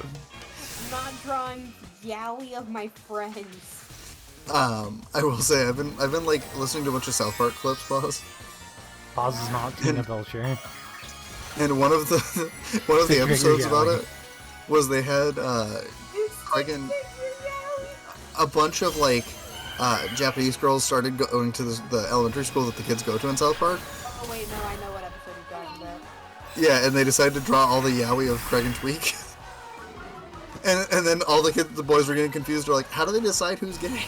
not drawing yaoi of my friends. I will say, I've been like listening to a bunch of South Park clips, Pause. Pause is not Tina Belcher. And one of the Figure episodes yaoi. about it was they had Craig and a bunch of like Japanese girls started going to the elementary school that the kids go to in South Park. Oh wait, no, I know what episode you're talking about. Yeah, and they decided to draw all the yaoi of Craig and Tweak. and then all the boys were getting confused. They're like, how do they decide who's gay?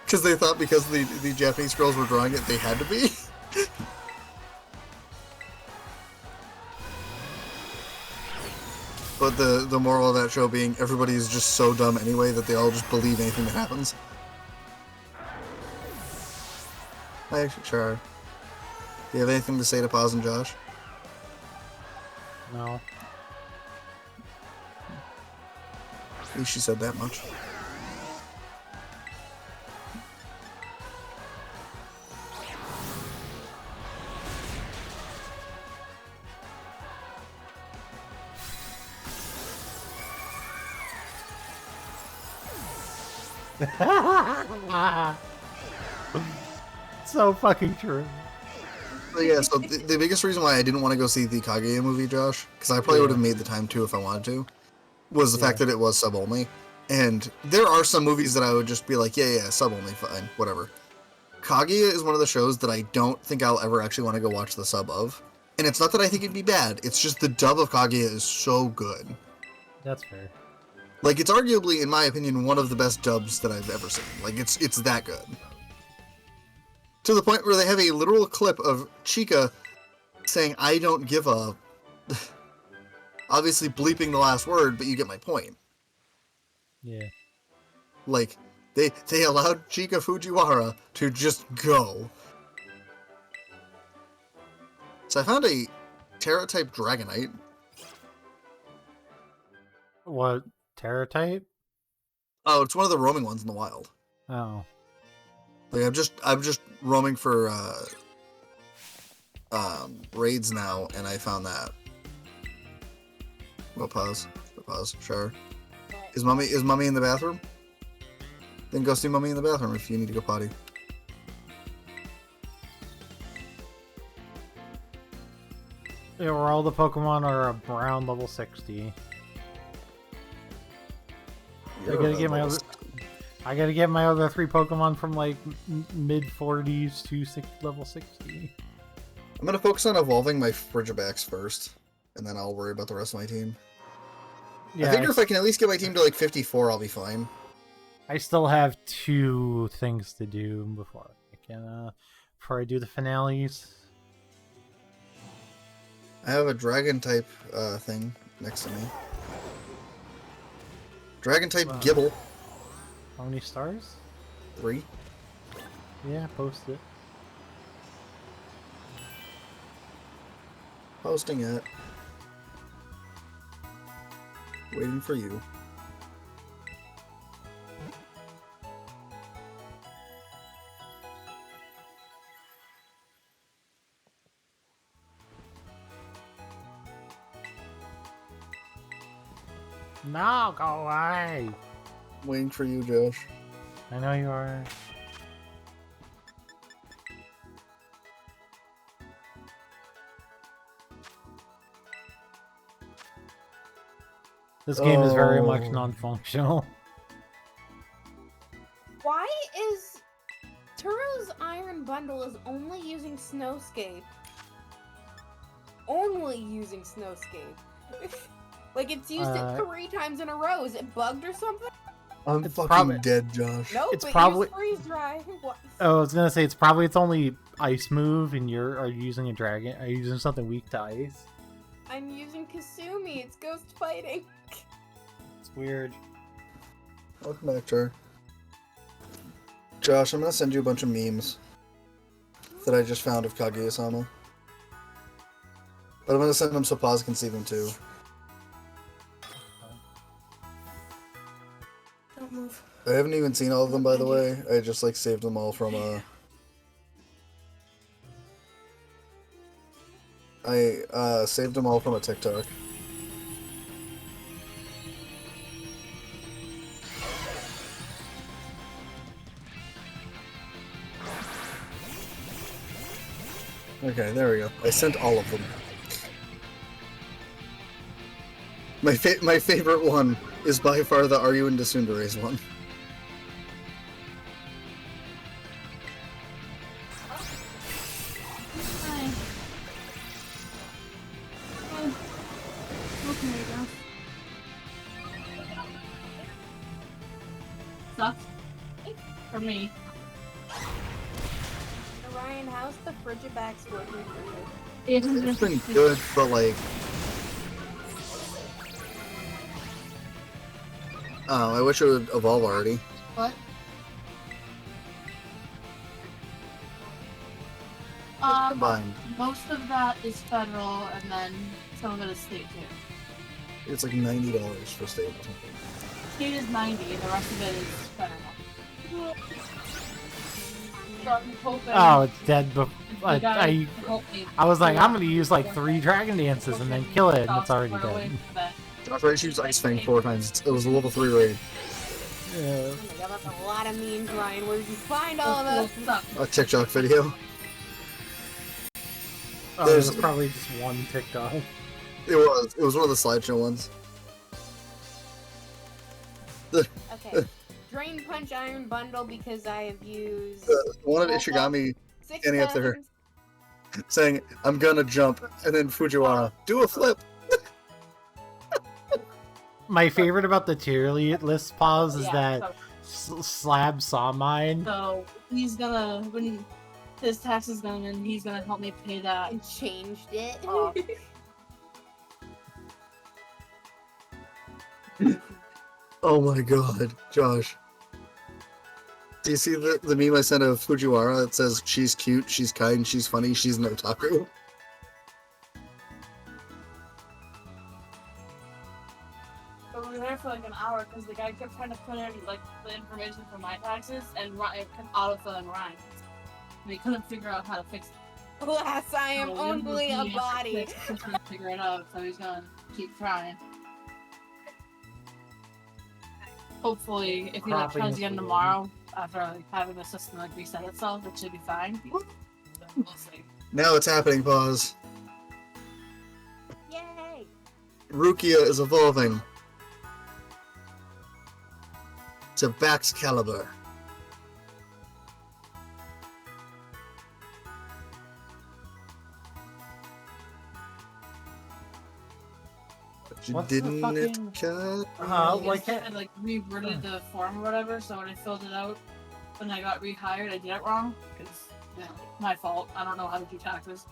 Because they thought because the Japanese girls were drawing it, they had to be. But the moral of that show being everybody is just so dumb anyway that they all just believe anything that happens. Hi, Char. Do you have anything to say to Paz and Josh? No. At least she said that much. So fucking true. So yeah, so the biggest reason why I didn't want to go see the Kaguya movie, Josh, because I probably would have made the time too if I wanted to, was the fact that it was sub only. And there are some movies that I would just be like, yeah, sub only, fine, whatever. Kaguya is one of the shows that I don't think I'll ever actually want to go watch the sub of. And it's not that I think it'd be bad, it's just the dub of Kaguya is so good. That's fair. Like, it's arguably, in my opinion, one of the best dubs that I've ever seen. Like, it's that good. To the point where they have a literal clip of Chica saying, I don't give a... Obviously bleeping the last word, but you get my point. Yeah. Like, they allowed Chica Fujiwara to just go. So I found a Terra-type Dragonite. What? Terra type? Oh, it's one of the roaming ones in the wild. Oh. Like, I'm just roaming for raids now, and I found that. Well, pause. Sure. Is mommy in the bathroom? Then go see mommy in the bathroom if you need to go potty. Yeah, where all the Pokemon are around level 60. I gotta get my other 3 Pokemon from like mid 40s to level 60. I'm gonna focus on evolving my Frigibacks first, and then I'll worry about the rest of my team. Yeah, I figure if I can at least get my team to like 54, I'll be fine. I still have 2 things to do before I do the finales. I have a dragon type thing next to me. Dragon type Gibble. How many stars? 3. Yeah, post it. Posting it. Waiting for you. No, go away! Waiting for you, Josh. I know you are. This game is very much non-functional. Why is Turo's Iron Bundle is only using Snowscape? Only using Snowscape. Like, it's used it 3 times in a row. Is it bugged or something? I'm fucking dead, Josh. Nope, It's it probably- used freeze dry. What? Oh, I was gonna say it's probably its only ice move, and are you using a dragon? Are you using something weak to ice? I'm using Kasumi. It's ghost fighting. It's weird. Welcome back, Jar. Josh, I'm gonna send you a bunch of memes that I just found of Kaguya-sama. But I'm gonna send them so Paz can see them too. Don't move. I haven't even seen all of them, by the way. I just like saved them all from I saved them all from a TikTok. Okay, there we go. I sent all of them. My favorite one is by far the Are You into Tsundere's one. Hi. Oh. Okay, guys. Sucks. For me. Ryan, how's the Frigibacks working for you? It's It's been good, but like... Oh, I wish it would evolve already. What? Combined. Most of that is federal, and then some of it is state too. It's like $90 for state or something. State is 90, and the rest of it is federal. So I'm hoping Oh, it's dead. you guys help me. I was like, I'm gonna use like 3 dragon dances and then kill it, and it's already Far away dead. from that. Josh Rice used Ice Fang 4 times. It was a level 3 raid. Yeah. Oh my god, that's a lot of memes, Ryan. Where did you find all of those? Suck. A TikTok video. Oh, There's- there's probably just one TikTok. It was one of the slideshow ones. Okay. Drain Punch Iron Bundle because I have used One of Ishigami 6 standing up there. times. saying, I'm gonna jump, and then Fujiwara, do a flip! My favorite about the tier list pause is Yeah, that Slab saw mine. So he's gonna, when his tax is done, and he's gonna help me pay that. And changed it. off. Oh my god, Josh. Do you see the meme I sent of Fujiwara that says, she's cute, she's kind, she's funny, she's an otaku? But we were there for like an hour because the guy kept trying to put in like the information for my taxes and it kept autofilling Ryan. And he couldn't figure out how to fix it. Alas, I am So only a he body. has to figure it out, so he's gonna keep trying. Hopefully, if he like Cropping tries is again weird. tomorrow, after like having the system like reset itself, it should be fine. So we'll see. Now it's happening, pause. Yay! Rukia is evolving to Baxcalibur. You What's the didn't fucking- cut. Why I can't- had like reworded the form or whatever, so when I filled it out, when I got rehired, I did it wrong. Because, you know, my fault. I don't know how to do taxes.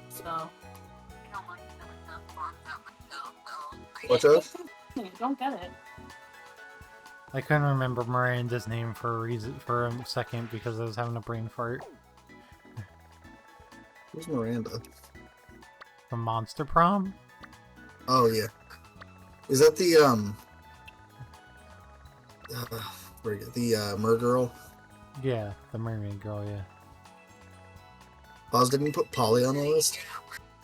So. Watch out. I don't get it. I couldn't remember Miranda's name for a second because I was having a brain fart. Who's Miranda? From Monster Prom? Oh yeah. Is that the Mer girl? Yeah, the mermaid girl, yeah. Paz didn't put Polly on the list.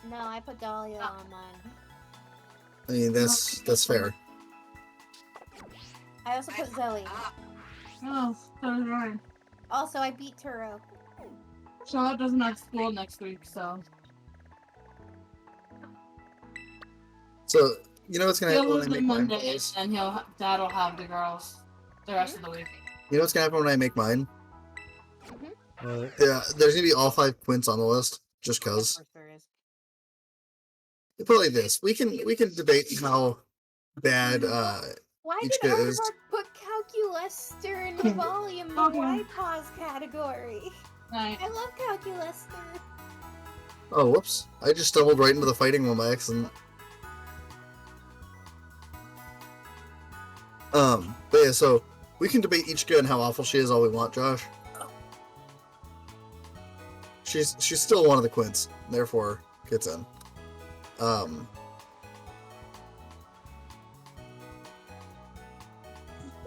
No, I put Dahlia on mine. I mean that's fair. I also put Zoe. Oh, so was Ryan. Also, I beat Turo. Charlotte doesn't have school next week, so. So you know what's gonna He'll happen when lose I the make mine? Monday, Paz? and Dad'll have the girls the rest of the week. You know what's gonna happen when I make mine? Uh, Yeah, there's gonna be all 5 Quints on the list, just Of cause. course there is. You put it like this. We can debate how bad Why Each did guy is- Aardvark put Calculester in the volume, the Okay. Y pause category? Right. I love Calculester. Oh, whoops. I just stumbled right into the fighting one by accident. But yeah, so we can debate Ichika and how awful she is all we want, Josh. She's still one of the Quints, therefore gets in.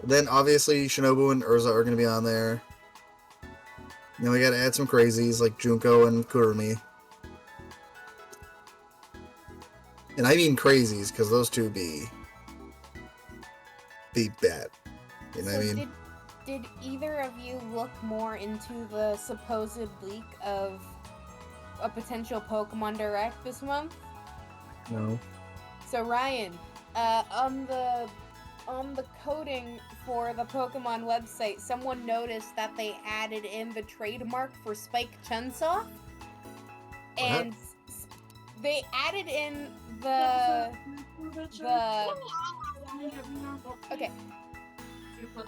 Then obviously Shinobu and Urza are gonna be on there. Then we gotta add some crazies like Junko and Kurumi. And I mean crazies, because those two be bad. You know what I mean? Did either of you look more into the supposed leak of a potential Pokemon Direct this month? No. So Ryan, on the coding for the Pokemon website, someone noticed that they added in the trademark for Spike Chunsoft, and they added in the okay.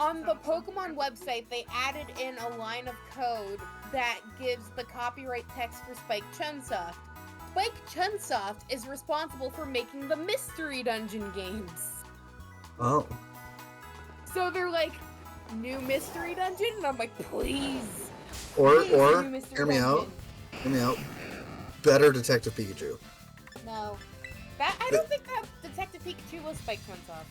On the Pokemon website, they added in a line of code that gives the copyright text for Spike Chunsoft. Spike Chunsoft is responsible for making the Mystery Dungeon games. Oh. So they're like, new Mystery Dungeon? And I'm like, please. Or please, new Mystery hear me out. Dungeon. Hear me out. Better Detective Pikachu. No. I don't think that Detective Pikachu was Spike Chunsoft.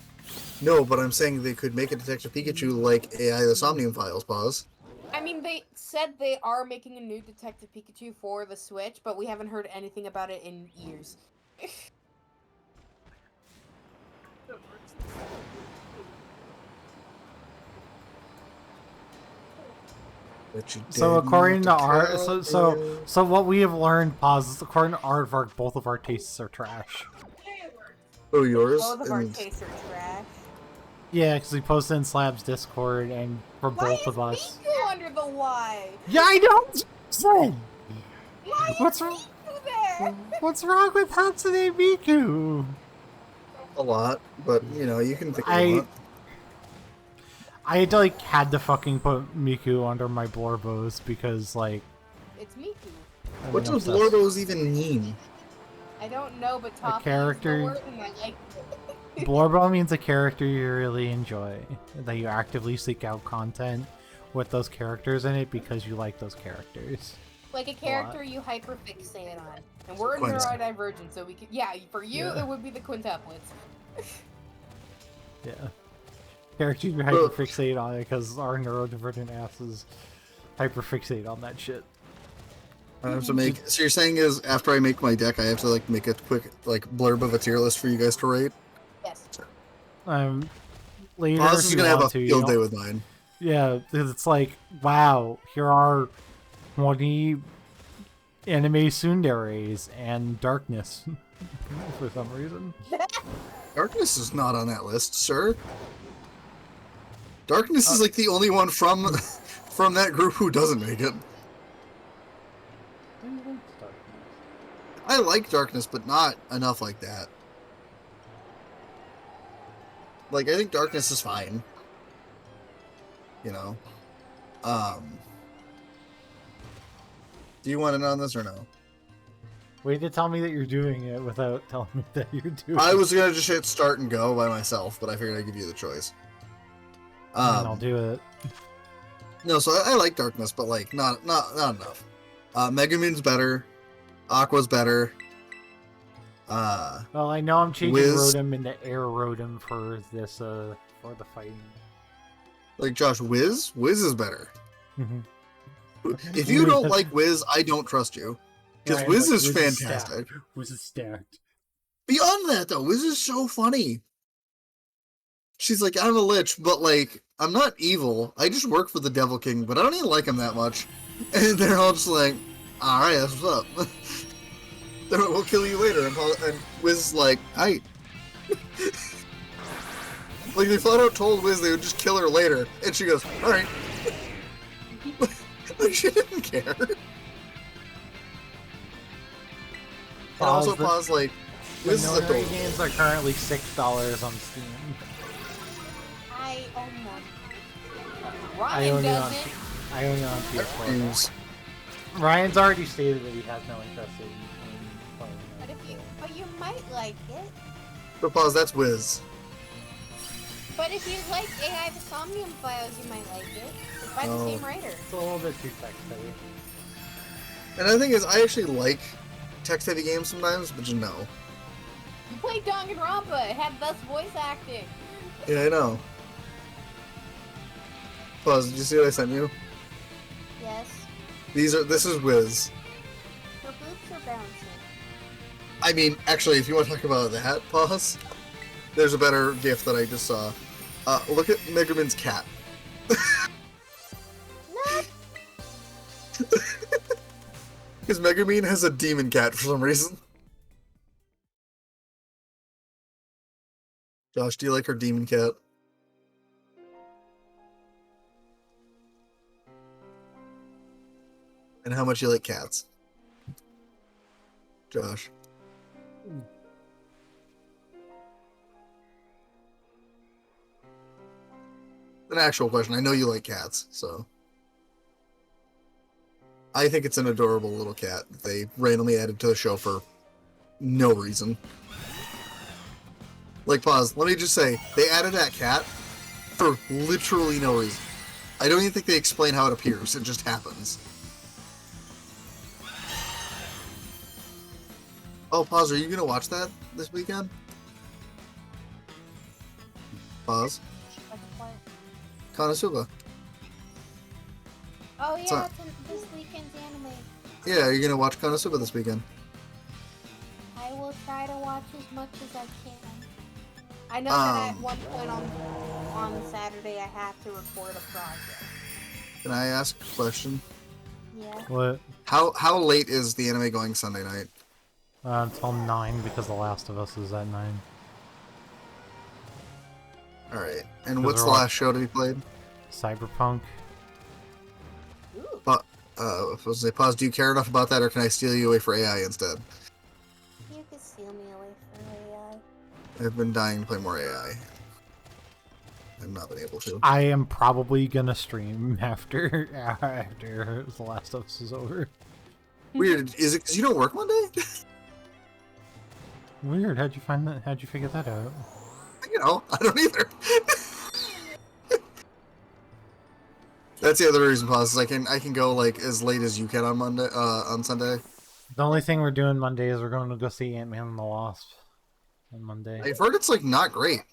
No, but I'm saying they could make a Detective Pikachu like AI the Somnium Files, pause. I mean, they said they are making a new Detective Pikachu for the Switch, but we haven't heard anything about it in years. But you So didn't according to cut art, it. so what we have learned, pause. According to Aardvark, both of our tastes are trash. Oh, yours? Both of our And- tastes are trash. Yeah, because we posted in Slab's Discord, and for Why both is of us. Miku under the Y? Yeah, I don't. Say. Why What's is wrong? Miku there? What's wrong with Hatsune Miku? A lot, but you know, you can think of I a lot. had to fucking put Miku under my Blorbos because like. It's Miku. I'm What does obsessed. Blorbos even mean? I don't know, but Toffee character- used the word and I like it. Blorbo means a character you really enjoy, that you actively seek out content with those characters in it because you like those characters. Like a character you hyperfixate on. And we're Quints. neurodivergent, so we can. Yeah, for you, Yeah. it would be the quintuplets. Yeah. Characters you hyperfixate on it because our neurodivergent asses hyperfixate on that shit. I have to make. So you're saying is after I make my deck, I have to like make a quick like blurb of a tier list for you guys to rate. Yes. Later Paz if is you gonna have a want to, you field don't- day with mine. Yeah, 'cause it's like, wow, here are 20 anime tsunderes and darkness for some reason. Darkness is not on that list, sir. Darkness is like the only one from from that group who doesn't make it. Mm-hmm. I like Darkness, but not enough like that. Like, I think Darkness is fine. You know? Do you want to know on this or no? Way to tell me that you're doing it without telling me that you're doing I it. was gonna just hit start and go by myself, but I figured I'd give you the choice. I mean, I'll do it. No, so I like Darkness, but like not enough. Megumin's better. Aqua's better. Well, I know I'm changing Wiz... Rotom into Air Rotom for this, for the fighting. Like, Josh, Wiz is better. Mhm. If you don't like Wiz, I don't trust you. Because Ryan's Wiz like, is fantastic. Wiz is stacked. Beyond that, though, Wiz is so funny. She's like, I'm a lich, but like, I'm not evil. I just work for the Devil King, but I don't even like him that much. And they're all just like, alright, that's what's up. We'll kill you later. And Wiz is like, I. Like, they flat out told Wiz they would just kill her later. And she goes, alright. Like, she didn't care. And also pause, like, Wiz is The adorable. games are currently $6 on Steam. I almost. I Ryan own it on doesn't. I own it on PS4. Games. Ryan's already stated that he has no interest in playing it. But you might like it. But pause, that's Wiz. But if you like AI the Somnium Files, you might like it. It's by the same writer. It's a little bit too text heavy. And the thing is, I actually like text-heavy games sometimes, but you know. You played Danganronpa. It had best voice acting. Yeah, I know. Pause, did you see what I sent you? Yes. This is Wiz. Her boobs are bouncing. I mean, actually, if you want to talk about that, pause, there's a better GIF that I just saw. Look at Megumin's cat. Because Megumin has a demon cat for some reason. Josh, do you like her demon cat? And how much you like cats? Josh. An actual question. I know you like cats, so. I think it's an adorable little cat that they randomly added to the show for no reason. Like, pause. Let me just say, they added that cat for literally no reason. I don't even think they explain how it appears. It just happens. Oh, pause. Are you going to watch that this weekend? Pause. Konosuba. Oh yeah, it's this weekend's anime. Yeah, you're going to watch Konosuba this weekend. I will try to watch as much as I can. I know that at one point on Saturday I have to record a project. Can I ask a question? Yeah. What? How late is the anime going Sunday night? Until 9 because The Last of Us is at 9. Alright. And what's the last show to be played? Cyberpunk. Ooh. But, I was going to say, pause, do you care enough about that, or can I steal you away for AI instead? You can steal me away from AI. I've been dying to play more AI. I've not been able to. I am probably gonna stream after The Last of Us is over. Weird. Is it because you don't work Monday? Weird. How'd you find that? How'd you figure that out? You know, I don't either. That's the other reason, pause. Is I can go like as late as you can on Monday, on Sunday. The only thing we're doing Monday is we're going to go see Ant-Man and the Wasp on Monday. I've heard it's like not great.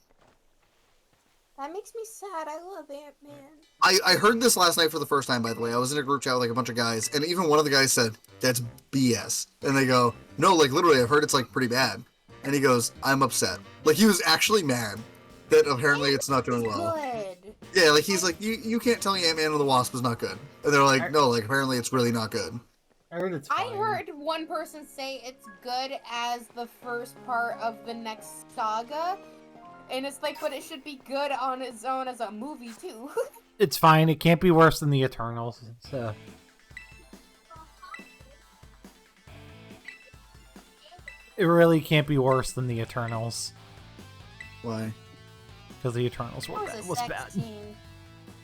That makes me sad. I love Ant-Man. I heard this last night for the first time, by the way. I was in a group chat with like a bunch of guys, and even one of the guys said, that's BS. And they go, no, like literally, I've heard it's like pretty bad. And he goes, I'm upset. Like he was actually mad that apparently it's not doing well. Good. Yeah, like he's like, you can't tell me Ant-Man and the Wasp is not good. And they're like, no, like apparently it's really not good. I heard it's I fine. heard one person say it's good as the first part of the next saga. And it's like, but it should be good on its own as a movie, too. It's fine. It can't be worse than the Eternals. So. It really can't be worse than the Eternals. Why? Because the Eternals were That was was a bad. sex scene.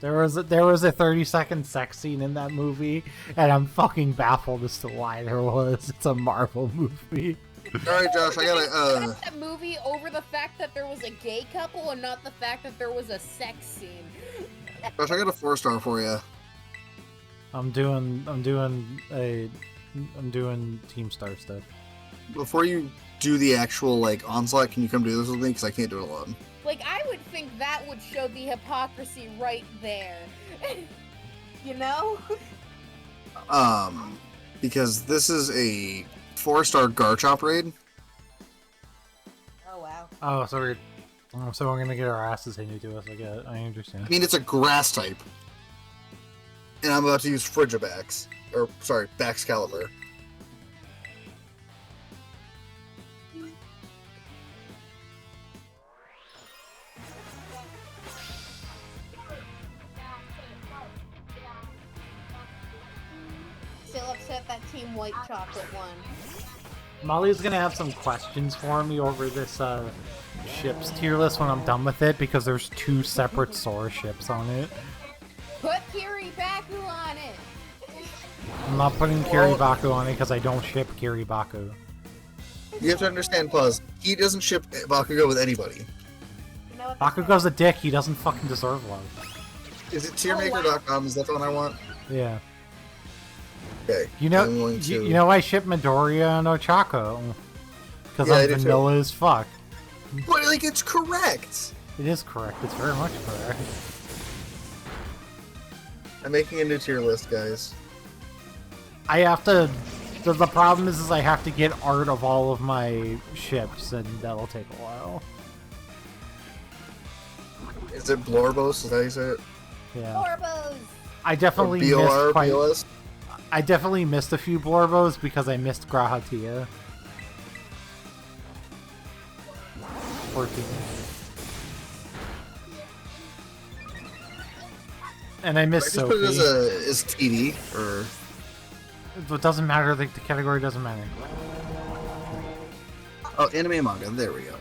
There was a 30-second sex scene in that movie, and I'm fucking baffled as to why there was. It's a Marvel movie. Alright, Josh, I gotta, Put that movie over the fact that there was a gay couple and not the fact that there was a sex scene. Josh, I got a 4-star for you. I'm doing Team Star stuff. Before you do the actual, like, onslaught, can you come do this with me? Because I can't do it alone. Like, I would think that would show the hypocrisy right there. You know? Because this is a 4-star Garchomp raid. Oh, wow. Oh, so we're gonna get our asses handed to us. I understand. I mean, it's a grass type. And I'm about to use Frigibax. Or, sorry, Baxcalibur. Still upset that Team White Chocolate won. Molly's gonna have some questions for me over this ships tier list when I'm done with it, because there's 2 separate Sora ships on it. Put Kiribaku on it! I'm not putting Kiribaku on it because I don't ship Kiribaku. You have to understand, Puz. He doesn't ship Bakugo with anybody. You know what that's Bakugo's a dick, he doesn't fucking deserve love. Is it tiermaker.com? Is that the one I want? Yeah. Okay. You know, I'm going to... you know I ship Midoriya and Ochako. Because Yeah, I I'm do too. vanilla as fuck. But, like, it's correct! It is correct, it's very much correct. I'm making a new tier list, guys. I have to... The problem is I have to get art of all of my ships, and that'll take a while. Is it Blorbos? Is that how you say it? Yeah. Orbos! I definitely B-O-R, missed quite... B-O-S? I definitely missed a few Blorbos because I missed Grahatia. 14. And I I missed just put it Sophie. as TD, or... It doesn't matter, the category doesn't matter. Oh, anime and manga. There we go.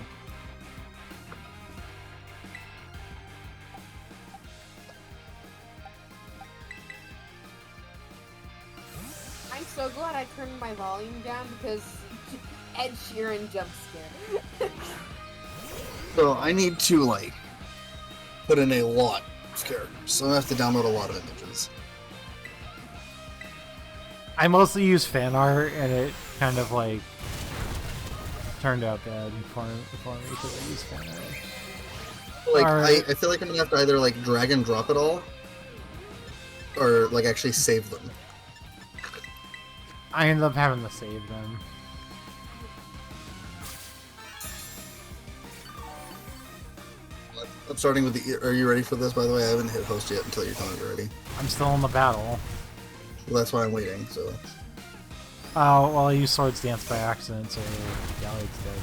I'm so glad I turned my volume down because Ed Sheeran jump scare. So I need to, like, put in a lot of characters. So I have to download a lot of images. I mostly use fan art, and it kind of like turned out bad for me because I use fan art. Like, Alright. I feel like I'm gonna have to either, like, drag and drop it all, or, like, actually save them. I ended up having to save them. I'm starting with the... Are you ready for this, by the way? I haven't hit host yet until you're telling me ready. I'm still in the battle. Well, that's why I'm waiting, so... Oh, well, I used Swords Dance by accident, so Gallagher's dead.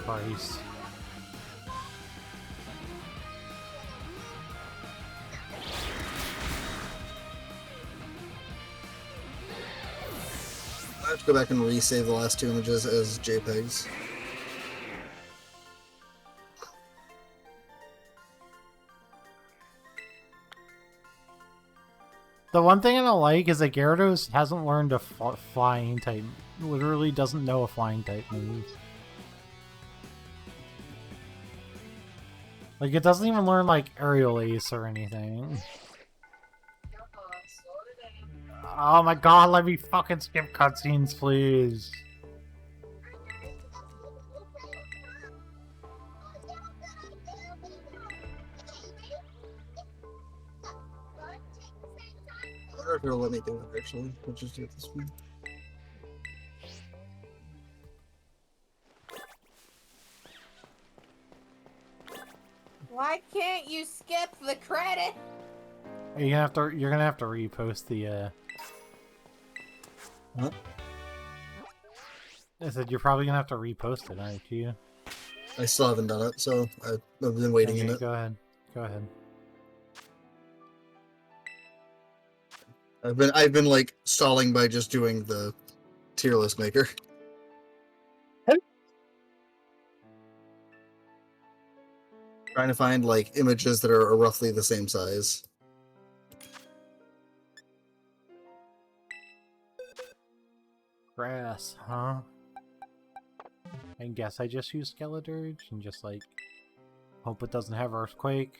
Christ. I have to go back and resave the last 2 images as JPEGs. The one thing I don't like is that Gyarados hasn't learned a flying type. Literally doesn't know a flying type move. Like, it doesn't even learn, like, Aerial Ace or anything. Oh my god, let me fucking skip cutscenes, please. wonder if it'll let me do it, actually. We'll just do it this one. Why can't you skip the credit? You're gonna have to repost the What? I said you're probably gonna have to repost it, aren't you? I still haven't done it, so I've been waiting in Okay, it. go ahead. Go ahead. I've been like stalling by just doing the tier list maker. Trying to find like images that are roughly the same size. Grass, huh? I guess I just use Skeledirge and just like hope it doesn't have earthquake.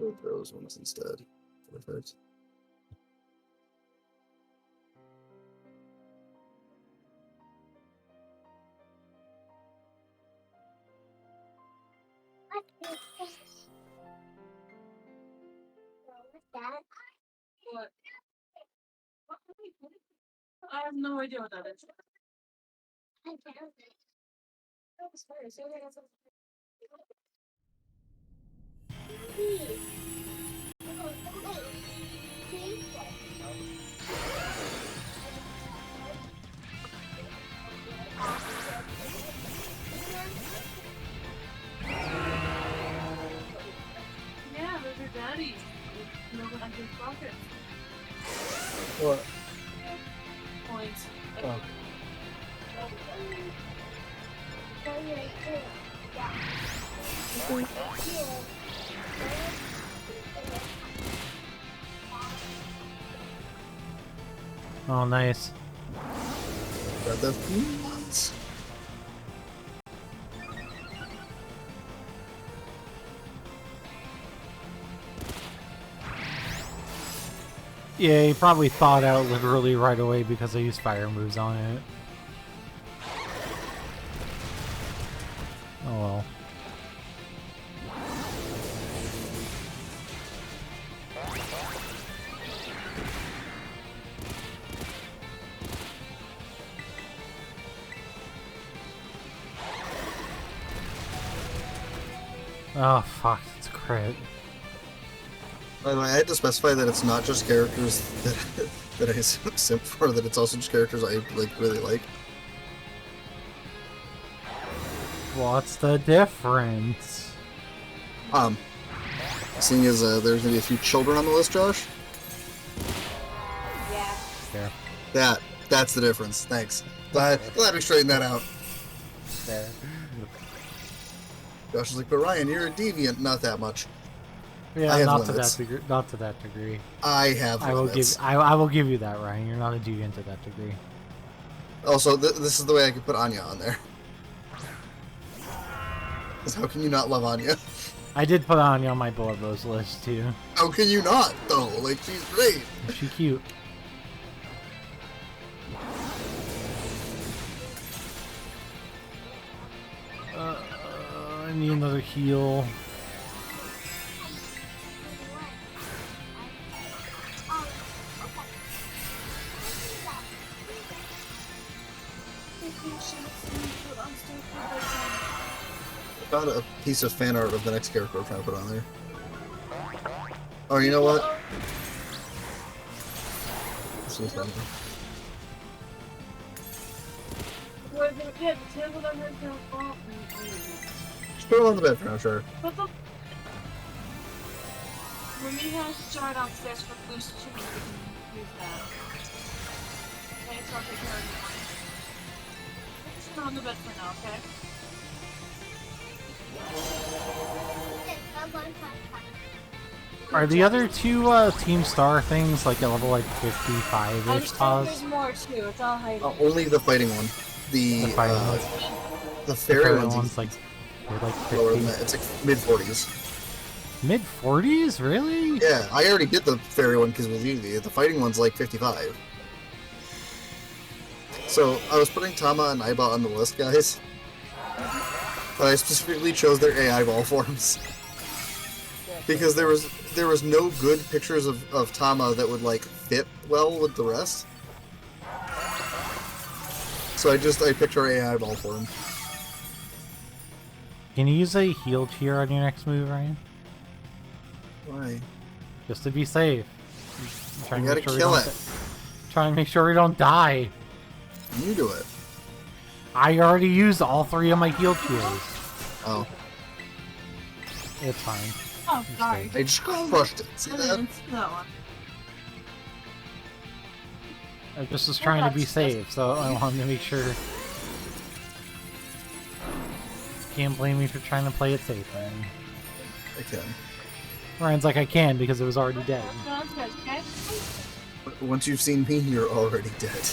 We'll throw those ones instead. Perfect. What? I have no idea what that is. Yeah, those are daddies. You know what I just pocket. What? Points. Oh. Oh, nice. Got the ones. Yeah, he probably thawed out literally right away because I used fire moves on it. Oh well. Oh fuck, it's a crit. By the way, I had to specify that it's not just characters that that I simp for, that it's also just characters I like really like. What's the difference? Seeing as there's gonna be a few children on the list, Josh. Yeah. There. That's the difference. Thanks. Glad we straightened that out. There. Josh was like, but Ryan, you're a deviant. Not that much. Yeah, I have not limits. to that degree. Not to that degree. I have I will give. limits. I will give you that, Ryan. You're not a deviant to that degree. Also, this is the way I could put Anya on there. Because how can you not love Anya? I did put Anya on my bullet rose list too. How can you not, though? Like, she's great. She cute. I need another heal. I found a piece of fan art of the next character I'm trying to put on there. Oh, you know what? This is fun. Yeah, the table that has no fault. Just put it on the bed for now, sure. But the... When we have to try downstairs for loose chicken, we can use that. Okay, so I'll take care of it. Just put it on the bed for now, okay? Are the other two Team Star things like a level like 55 I ish just pause? there's more too, it's all hiding. Only the fighting one. The fighting one. The The fairy fairy one's one's like they're like lower than 50. that. It's like mid-40s. Mid 40s, really? Yeah, I already did the fairy one because it was easy. The fighting one's like 55. So, I was putting Tama and Aiba on the list, guys. But I specifically chose their AI ball forms. because there was no good pictures of Tama that would like fit well with the rest. So I picked her AI ball for him. Can you use a heal cheer on your next move, Ryan? Why? Just to be safe. You gotta kill it. Trying to make sure we don't die. You do it. I already used all 3 of my heal cheers. Oh. It's fine. Oh, sorry. I just crushed it. See I that? didn't see that one. I just was trying to be safe, so I wanted to make sure. Can't blame me for trying to play it safe, man. I can. Ryan's like, I can because it was already dead. Sounds good, okay? Once you've seen me, you're already dead.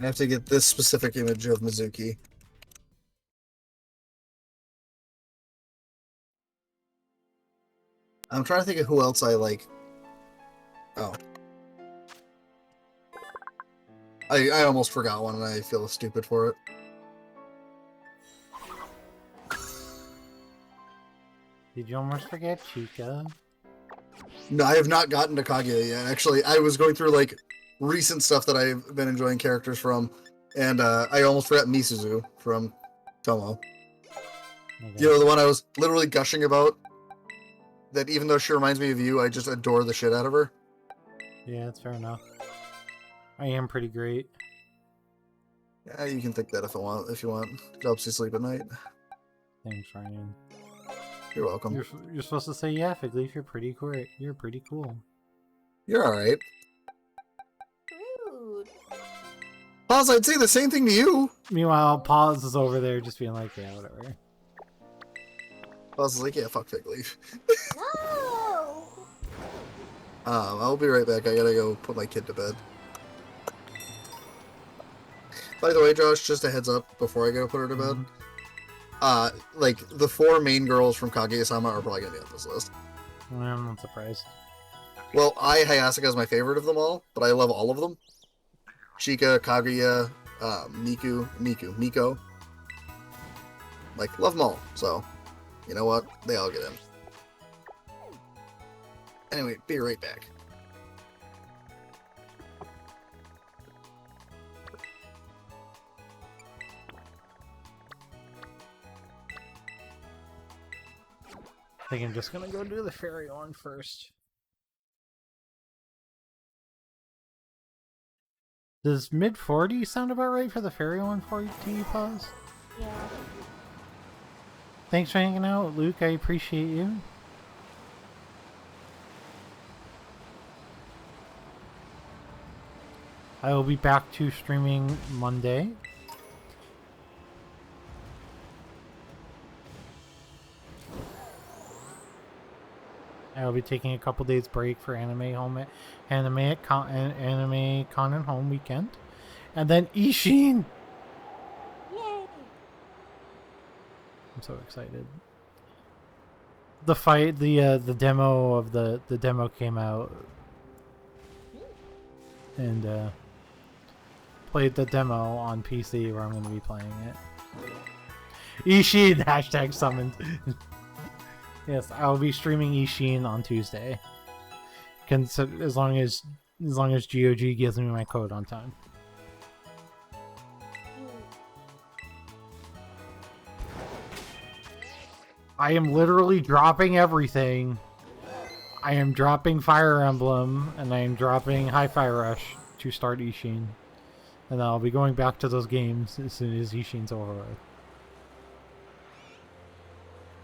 I have to get this specific image of Mizuki. I'm trying to think of who else I like. Oh. I almost forgot one and I feel stupid for it. Did you almost forget Chica? No, I have not gotten to Kaguya yet. Actually, I was going through like recent stuff that I've been enjoying characters from, and I almost forgot Misuzu from Tomo. Okay. You know, the one I was literally gushing about? That even though she reminds me of you, I just adore the shit out of her. Yeah, that's fair enough. I am pretty great. Yeah, you can think that if you want. It helps you sleep at night. Thanks, Ryan. You're welcome. You're supposed to say, yeah, Figleaf, you're pretty great. You're pretty cool. You're alright. Rude. Paz, I'd say the same thing to you. Meanwhile, Paz is over there just being like, yeah, whatever. Paz is like, yeah, fuck Fig Leaf. No. I'll be right back. I gotta go put my kid to bed. By the way, Josh, just a heads up before I go put her to bed. Like, the 4 main girls from Kaguya-sama are probably gonna be on this list. I'm not surprised. Well, Hayasaka is my favorite of them all, but I love all of them. Chika, Kaguya, Miko. Like, love them all, so, you know what? They all get in. Anyway, be right back. I think I'm just gonna go do the fairy one first. Does mid-40 sound about right for the fairy one for you, Pause? Yeah. Thanks for hanging out, Luke. I appreciate you. I will be back to streaming Monday. I will be taking a couple days break for anime con and home weekend, and then Ishin. Yay. I'm so excited. The fight, the demo of the demo came out, and played the demo on PC where I'm going to be playing it. Ishin hashtag summoned. Yes, I'll be streaming Ishin on Tuesday. As long as GOG gives me my code on time. I am literally dropping everything. I am dropping Fire Emblem, and I am dropping Hi-Fi Rush to start Ishin. And I'll be going back to those games as soon as Ishin's over with.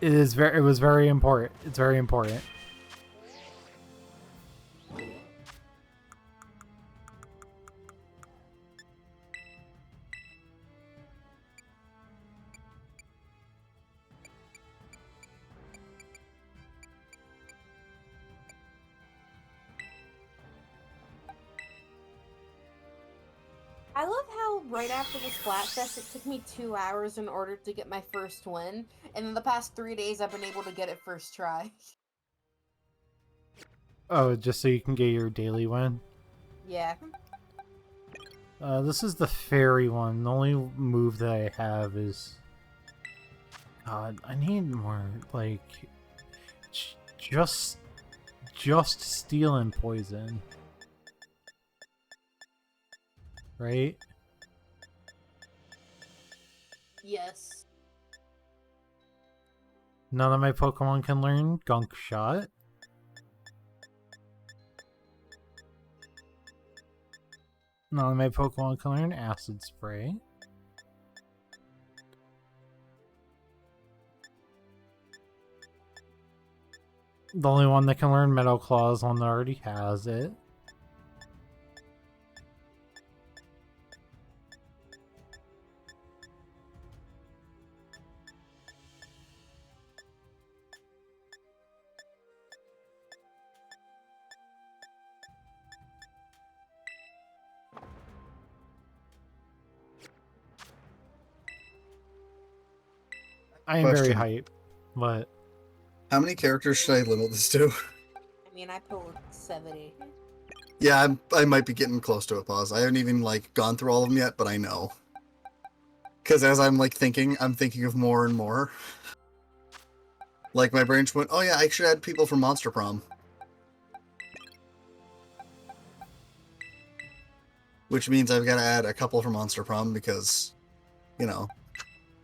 It was very important. It's very important. I love how right after the Splatfest, it took me 2 hours in order to get my first win, and in the past 3 days, I've been able to get it first try. Oh, just so you can get your daily win? Yeah. This is the fairy one. The only move that I have is... God, I need more, like... Just steal and poison. Right? Yes. None of my Pokemon can learn Gunk Shot. None of my Pokemon can learn Acid Spray. The only one that can learn Metal Claw is one that already has it. I am very Question. hyped, but How many characters should I limit this to? I mean, I pulled 70. Yeah, I might be getting close to a pause. I haven't even like gone through all of them yet, but I know. Because as I'm like thinking, I'm thinking of more and more. Like my brain just went, oh yeah, I should add people from Monster Prom. Which means I've got to add a couple from Monster Prom because, you know,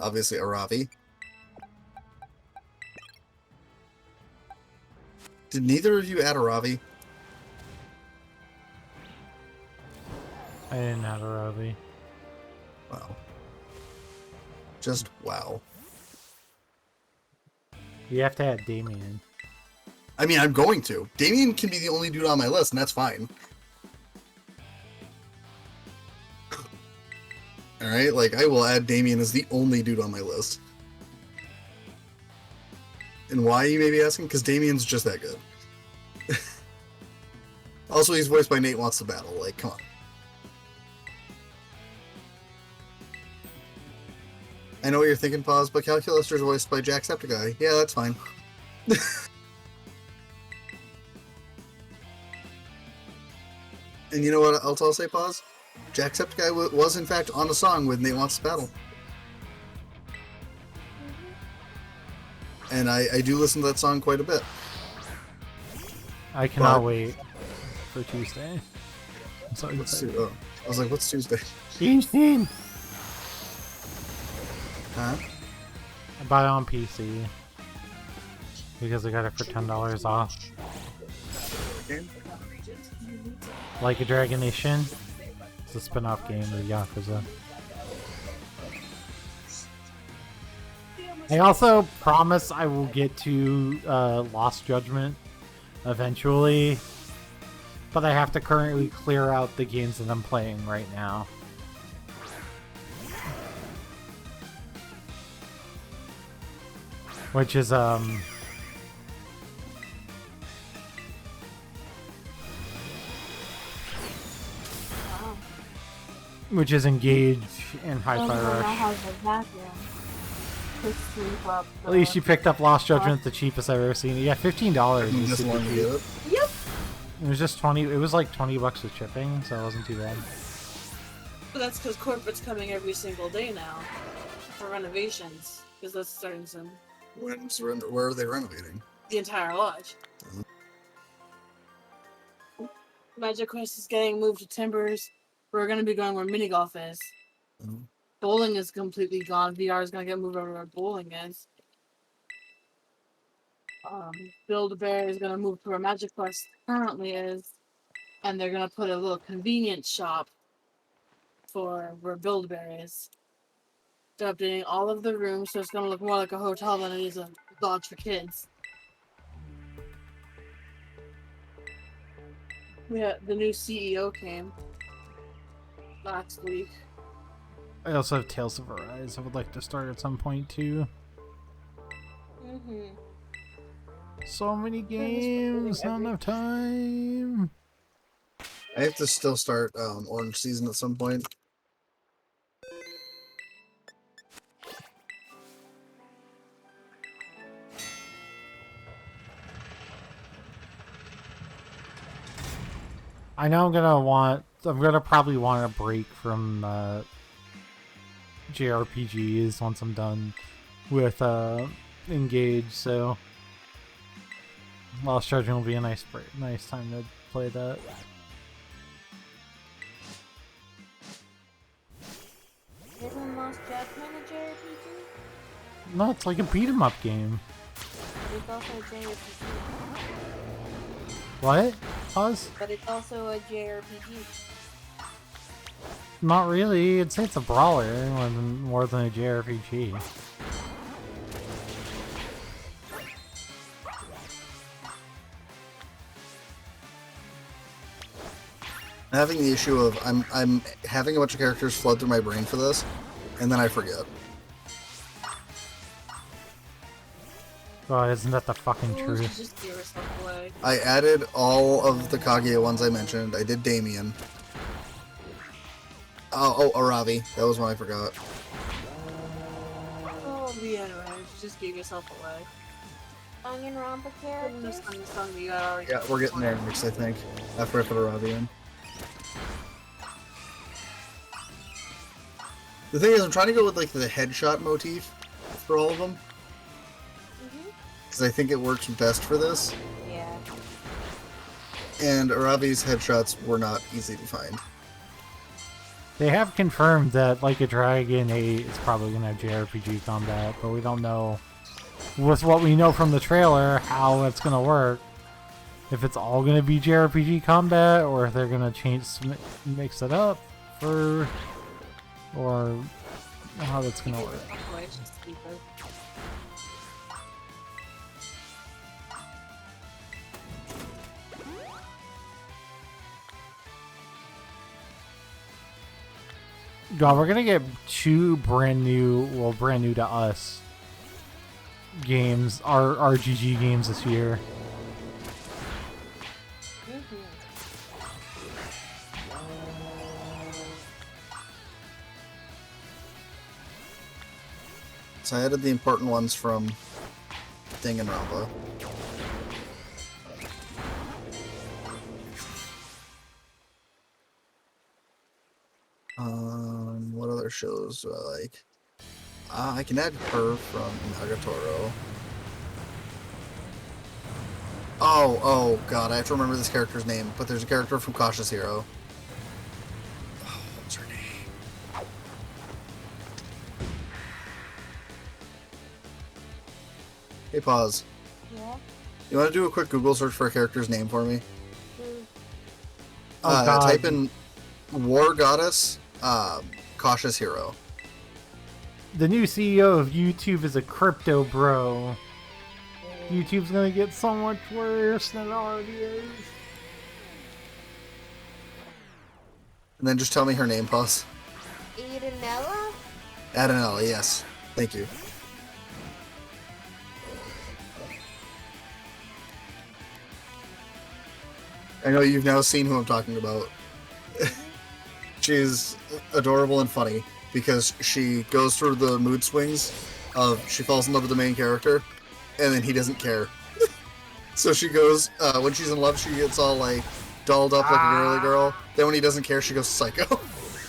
obviously Aravi. Did neither of you add Aravi? I didn't add a Ravi. Wow. Just wow. You have to add Damien. I mean, I'm going to. Damien can be the only dude on my list, and that's fine. Alright, like, I will add Damien as the only dude on my list. And why, you may be asking? Because Damien's just that good. Also, he's voiced by Nate Wants to Battle. Like, come on. I know what you're thinking, Pause, but Calculuster's voiced by Jacksepticeye. Yeah, that's fine. And you know what else I'll say, Pause? Jacksepticeye was, in fact, on a song with Nate Wants to Battle. And I do listen to that song quite a bit. I cannot wait for Tuesday. I'm so excited. I was like, what's Tuesday? Tuesday! Huh? I bought it on PC because I got it for $10 off. Game? Like a Dragon Nation. It's a spin-off game of Yakuza. I also promise I will get to Lost Judgment eventually, but I have to currently clear out the games that I'm playing right now. Which is which is Engage and Hi-Fi Rush. At least you picked up Lost Judgment, the cheapest I've ever seen. Yeah, $15. You is just super wanted to cheap. get it? Yep. It was just 20. It was like $20 with shipping, so it wasn't too bad. But that's because corporate's coming every single day now for renovations, because that's starting soon. Where are they renovating? The entire lodge. Magic Quest is getting moved to Timbers. We're going to be going where mini golf is. Mhm. Bowling is completely gone. VR is going to get moved over where bowling is. Build-A-Bear is going to move to where Magic Quest currently is. And they're going to put a little convenience shop for where Build-A-Bear is. They're updating all of the rooms, so it's going to look more like a hotel than it is a lodge for kids. Yeah, the new CEO came last week. I also have Tales of Arise I would like to start at some point too. So many games, not enough time. I have to still start Orange Season at some point. I know I'm gonna probably want a break from JRPGs once I'm done with Engage, so Lost Judgment will be a nice time to play that. Isn't Lost Judgment a JRPG? No, it's like a beat 'em up game. But it's also a JRPG. What? Pause? But it's also a JRPG. Not really. I'd say it's a brawler more than a JRPG. I'm having the issue of I'm having a bunch of characters flood through my brain for this, and then I forget. Oh, isn't that the fucking Ooh, truth? just give yourself away. I added all of the Kaguya ones I mentioned. I did Damien. Oh, Aravi. That was one I forgot. Oh, yeah, anyway, you just give yourself away. Danganronpa characters? This song you got already. Yeah, we're getting there next, I think. After I put Aravi in. The thing is, I'm trying to go with like the headshot motif for all of them. Because I think it works best for this. Yeah. And Aravi's headshots were not easy to find. They have confirmed that Like a Dragon 8 is probably going to have JRPG combat, but we don't know, with what we know from the trailer, how it's going to work. If it's all going to be JRPG combat, or if they're going to mix it up for, or how that's going to work. Just keep it. God, we're gonna get two brand new to us games, RGG games this year. So I added the important ones from Danganronpa. What other shows do I like? I can add her from Nagatoro. Oh god, I have to remember this character's name, but there's a character from Cautious Hero. Oh, what's her name? Hey, pause. Yeah? You want to do a quick Google search for a character's name for me? Oh, God. Type in War Goddess, Cautious Hero. The new CEO of YouTube is a crypto bro. YouTube's gonna get so much worse than it already is. And then just tell me her name, pause. Adenella? Adenella, yes. Thank you. I know you've now seen who I'm talking about. She's adorable and funny because she goes through the mood swings of she falls in love with the main character and then he doesn't care. So she goes, when she's in love, she gets all like dolled up like a girly girl. Then when he doesn't care, she goes psycho.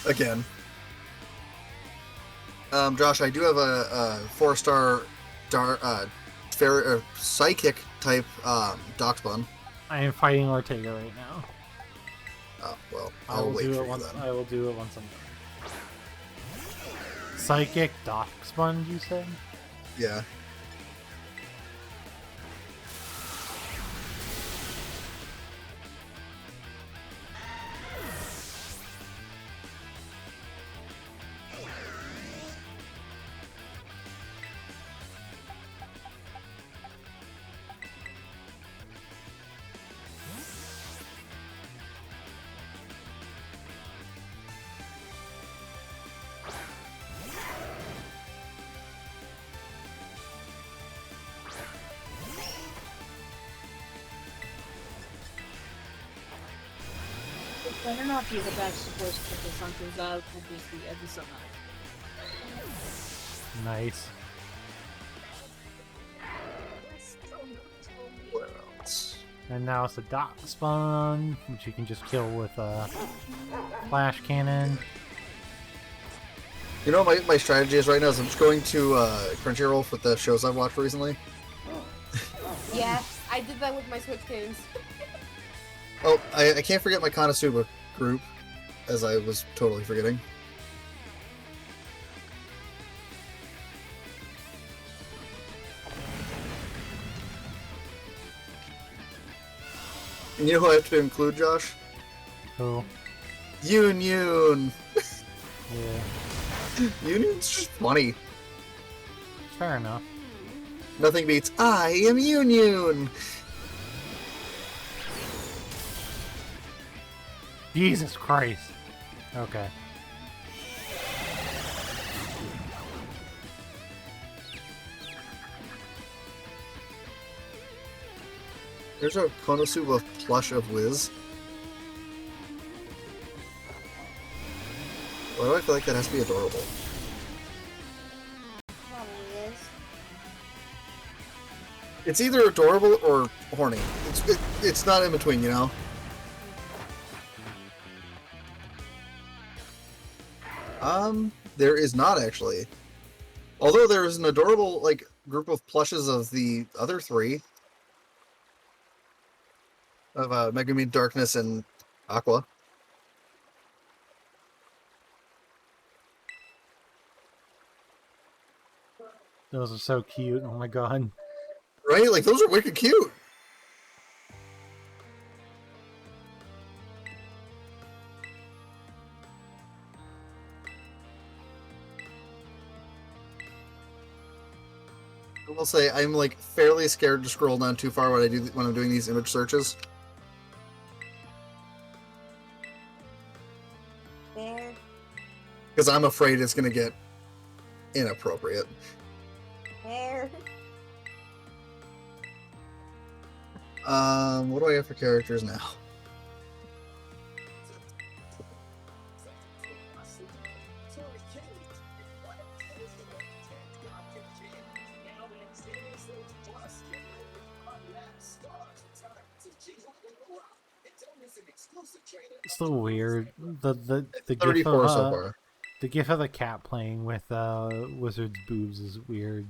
Again. Josh, I do have a 4-star psychic type Doxbun. I am fighting Ortega right now. Oh, well, I I'll will wait do for it you once. then. I will do it once I'm done. Psychic Doxbun, you said? Yeah. I don't know if you're the best supposed to put something out, obviously, every summer. Nice. Where else? And now it's a dot spawn, which you can just kill with a flash cannon. You know what my strategy is right now is I'm just going to Crunchyroll for the shows I've watched recently. Yeah, I did that with my Switch games. Oh, I can't forget my Konosuba group, as I was totally forgetting. And you know who I have to include, Josh? Who? Yoon. Yeah. Yoon's just funny. Fair enough. Nothing beats I am Yoon. Jesus Christ. Okay. There's a Konosuba plush of Wiz. Why do I feel like that has to be adorable? Probably is. It's either adorable or horny. It's not in between, you know? There is not actually. Although there is an adorable, like, group of plushes of the other three. Of Megumi Darkness and Aqua. Those are so cute. Oh my god. Right? Like, those are wicked cute. I will say, I'm, like, fairly scared to scroll down too far when I'm doing these image searches. There. Because I'm afraid it's going to get inappropriate. There. What do I have for characters now? It's so weird. The gif 34 of so far. the gif of the cat playing with Wizard's boobs is weird.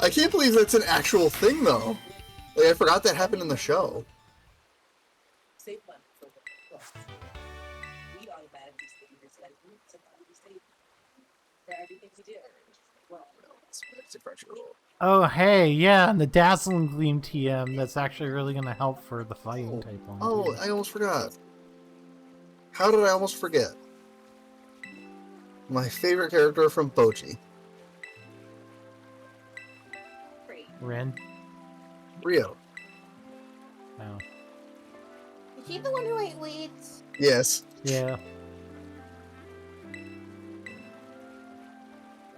I can't believe that's an actual thing, though. Like, I forgot that happened in the show. Oh hey, yeah, and the Dazzling Gleam TM that's actually really gonna help for the fighting type one. Oh, too. I almost forgot. How did I almost forget? My favorite character from Bochi. Ren? Rio. Oh. Is she the one who ate weeds? Yes. Yeah.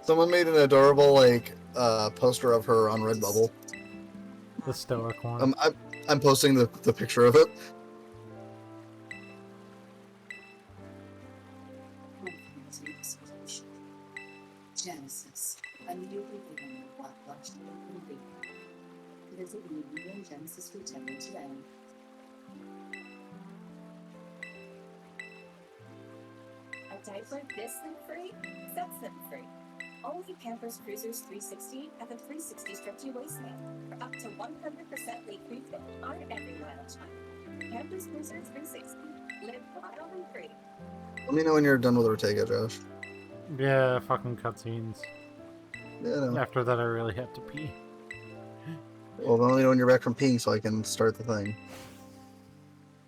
Someone made an adorable, like, poster of her on Redbubble. The stoic one. I'm posting the picture of it. Genesis, a new beginning of what luxury can be. Visit me in Genesis Retailer today. A diaper this free? That's them free. Only Pampers Cruisers 360 have a 360 stretchy waistband for up to 100% leak-free fit on every lounge. Pampers Cruisers 360. Live wild and free. Let me know when you're done with Ortega, Josh. Yeah, fucking cutscenes. Yeah, no. After that I really have to pee. Well, let me know when you're back from peeing so I can start the thing.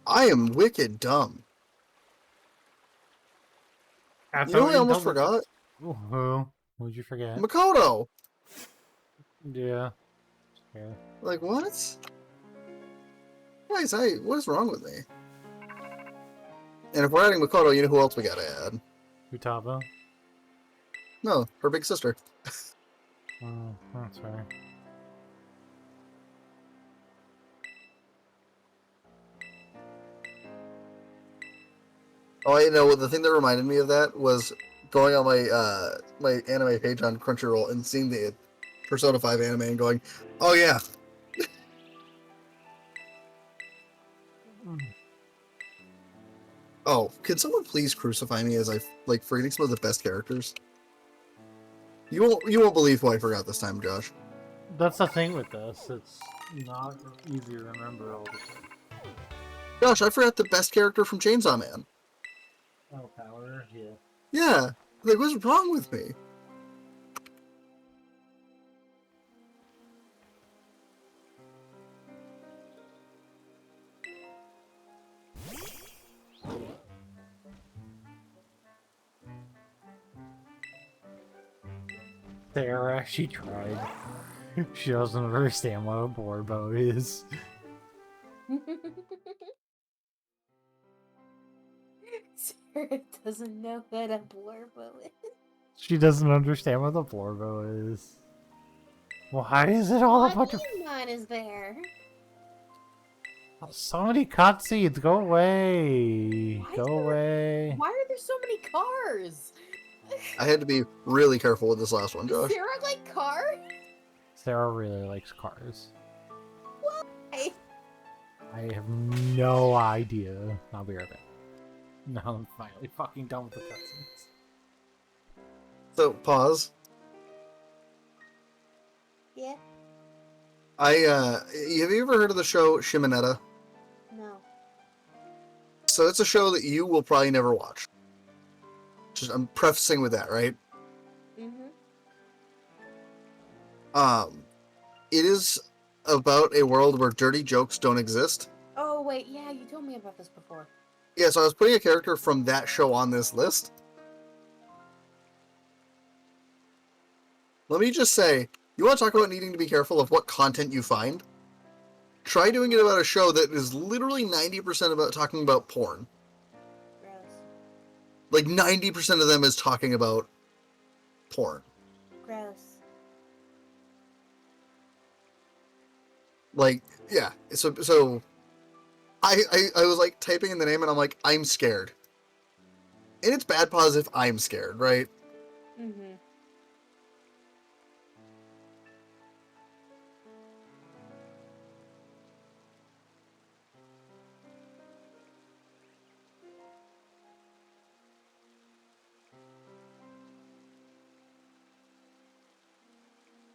I am wicked dumb. You know what I almost forgot? Who? Who'd you forget? Makoto! Yeah. Yeah. Like, what? Guys, what is wrong with me? And if we're adding Makoto, you know who else we gotta add? Utaba? No, her big sister. Oh, that's fair. Oh, I know. The thing that reminded me of that was going on my my anime page on Crunchyroll and seeing the Persona 5 anime and going, "Oh yeah." Oh, can someone please crucify me as I like forgetting some of the best characters? You won't believe who I forgot this time, Josh. That's the thing with this. It's not easy to remember all the time. Josh, I forgot the best character from Chainsaw Man. Oh, Power, yeah. Yeah, like what's wrong with me? Sarah, she tried. She doesn't understand what a Borbo is. Sarah doesn't know what a Blurbo is. She doesn't understand what a Borbo is. Why is it all a bunch of... What is there? So many cutscenes, go away. Why Go is there- away. Why are there so many cars? I had to be really careful with this last one, Josh. Sarah like cars? Sarah really likes cars. Why? I have no idea. I'll be right back. Now I'm finally fucking done with the cutscenes. So pause. Yeah. Have you ever heard of the show Shimonetta? No. So it's a show that you will probably never watch. Just I'm prefacing with that, right? Mm-hmm. It is about a world where dirty jokes don't exist. Oh wait, yeah, you told me about this before. Yeah, so I was putting a character from that show on this list. Let me just say, you want to talk about needing to be careful of what content you find? Try doing it about a show that is literally 90% about talking about porn. Gross. Like 90% of them is talking about porn. Gross. Like, yeah. So I was like typing in the name and I'm like, I'm scared. And it's bad pause if I'm scared, right? Mm-hmm.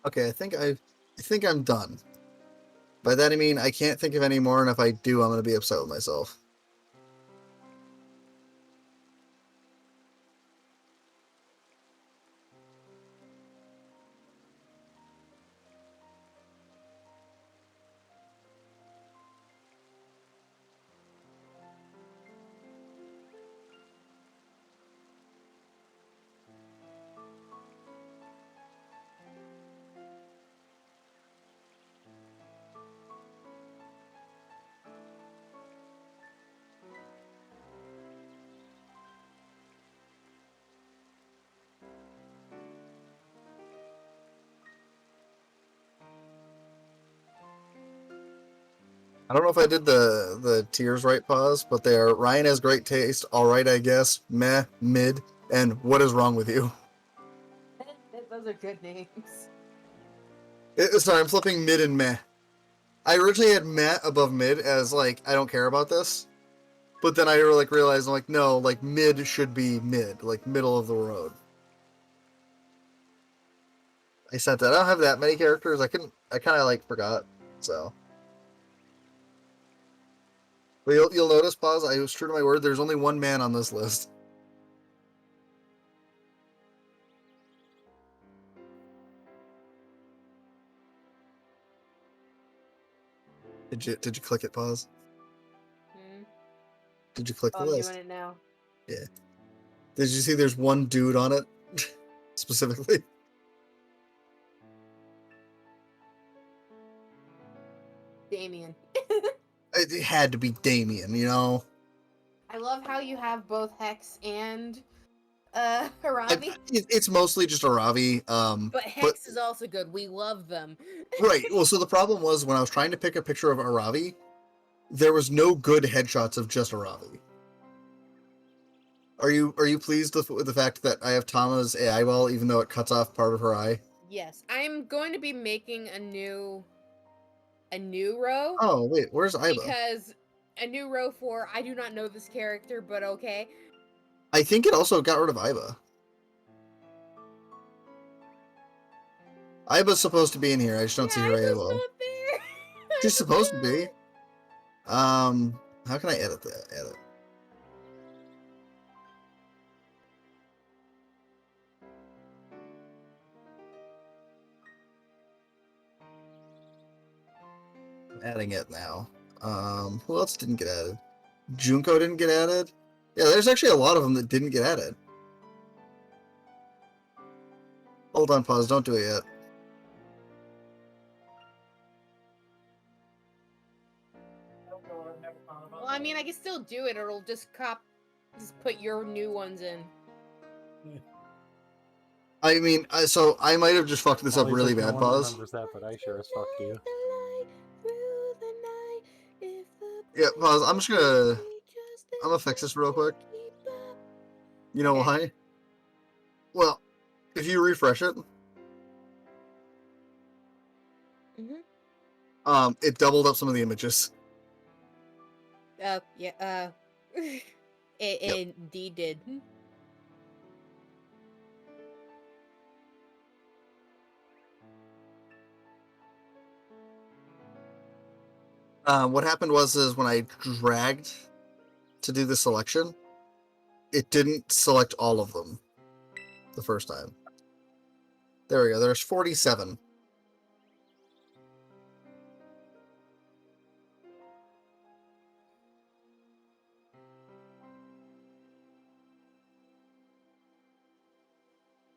Okay, I think I'm done. By that I mean I can't think of any more, and if I do, I'm gonna be upset with myself. I don't know if I did the tiers right pause, but they are Ryan has great taste, alright I guess, meh, mid, and what is wrong with you? Those are good names. Sorry, I'm flipping mid and meh. I originally had meh above mid as like, I don't care about this. But then I realized, I'm like, no, like mid should be mid, like middle of the road. I said that. I don't have that many characters. I kind of like forgot, so. But you'll notice, pause, I was true to my word, there's only one man on this list. Did you click it, pause? Did you click the I'm list? doing it now. Yeah. Did you see there's one dude on it? Specifically? Damien. It had to be Damien, you know? I love how you have both Hex and Haravi. It's mostly just Aravi. But Hex is also good. We love them. Right. Well, so the problem was when I was trying to pick a picture of Aravi, there was no good headshots of just Aravi. Are you pleased with the fact that I have Tama's AI ball, even though it cuts off part of her eye? Yes, I'm going to be making a new row. Oh wait, where's Aiba? Because A new row for I do not know this character, but okay. I think it also got rid of Iba. Iba's supposed to be in here. I just don't see her Iva's AOL. not there. She's supposed to be. How can I edit that? Edit. I'm adding it now. Who else didn't get added? Junko didn't get added. Yeah, there's actually a lot of them that didn't get added. Hold on, pause. Don't do it yet. Well, I mean, I can still do it. It'll just put your new ones in. I mean, so I might have just fucked this up really bad, no one pause. remembers that, but I sure as fuck do. Yeah, pause. I'm gonna fix this real quick. You know why? Well, if you refresh it, it doubled up some of the images. Yeah, it indeed did. What happened is when I dragged to do the selection, it didn't select all of them the first time. There we go. There's 47.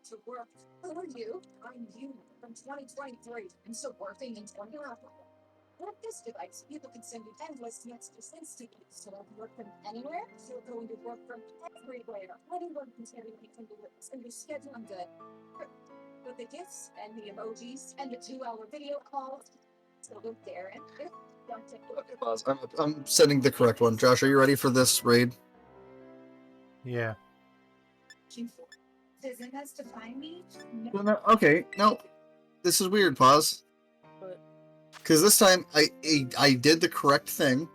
To work. Who are you? I'm you from 2023. I'm still working in 2011. With this device, people can send you endless messages instantly. So I'll work from anywhere. You're going to work from everywhere. Anyone can send you it's going to be scheduled good. With the gifts and the emojis and the 2-hour video calls. So look there and Okay, pause. I'm sending the correct one. Josh, are you ready for this raid? Yeah. Does it has to find me? Well, no, okay, no. This is weird, pause. Because this time I did the correct thing,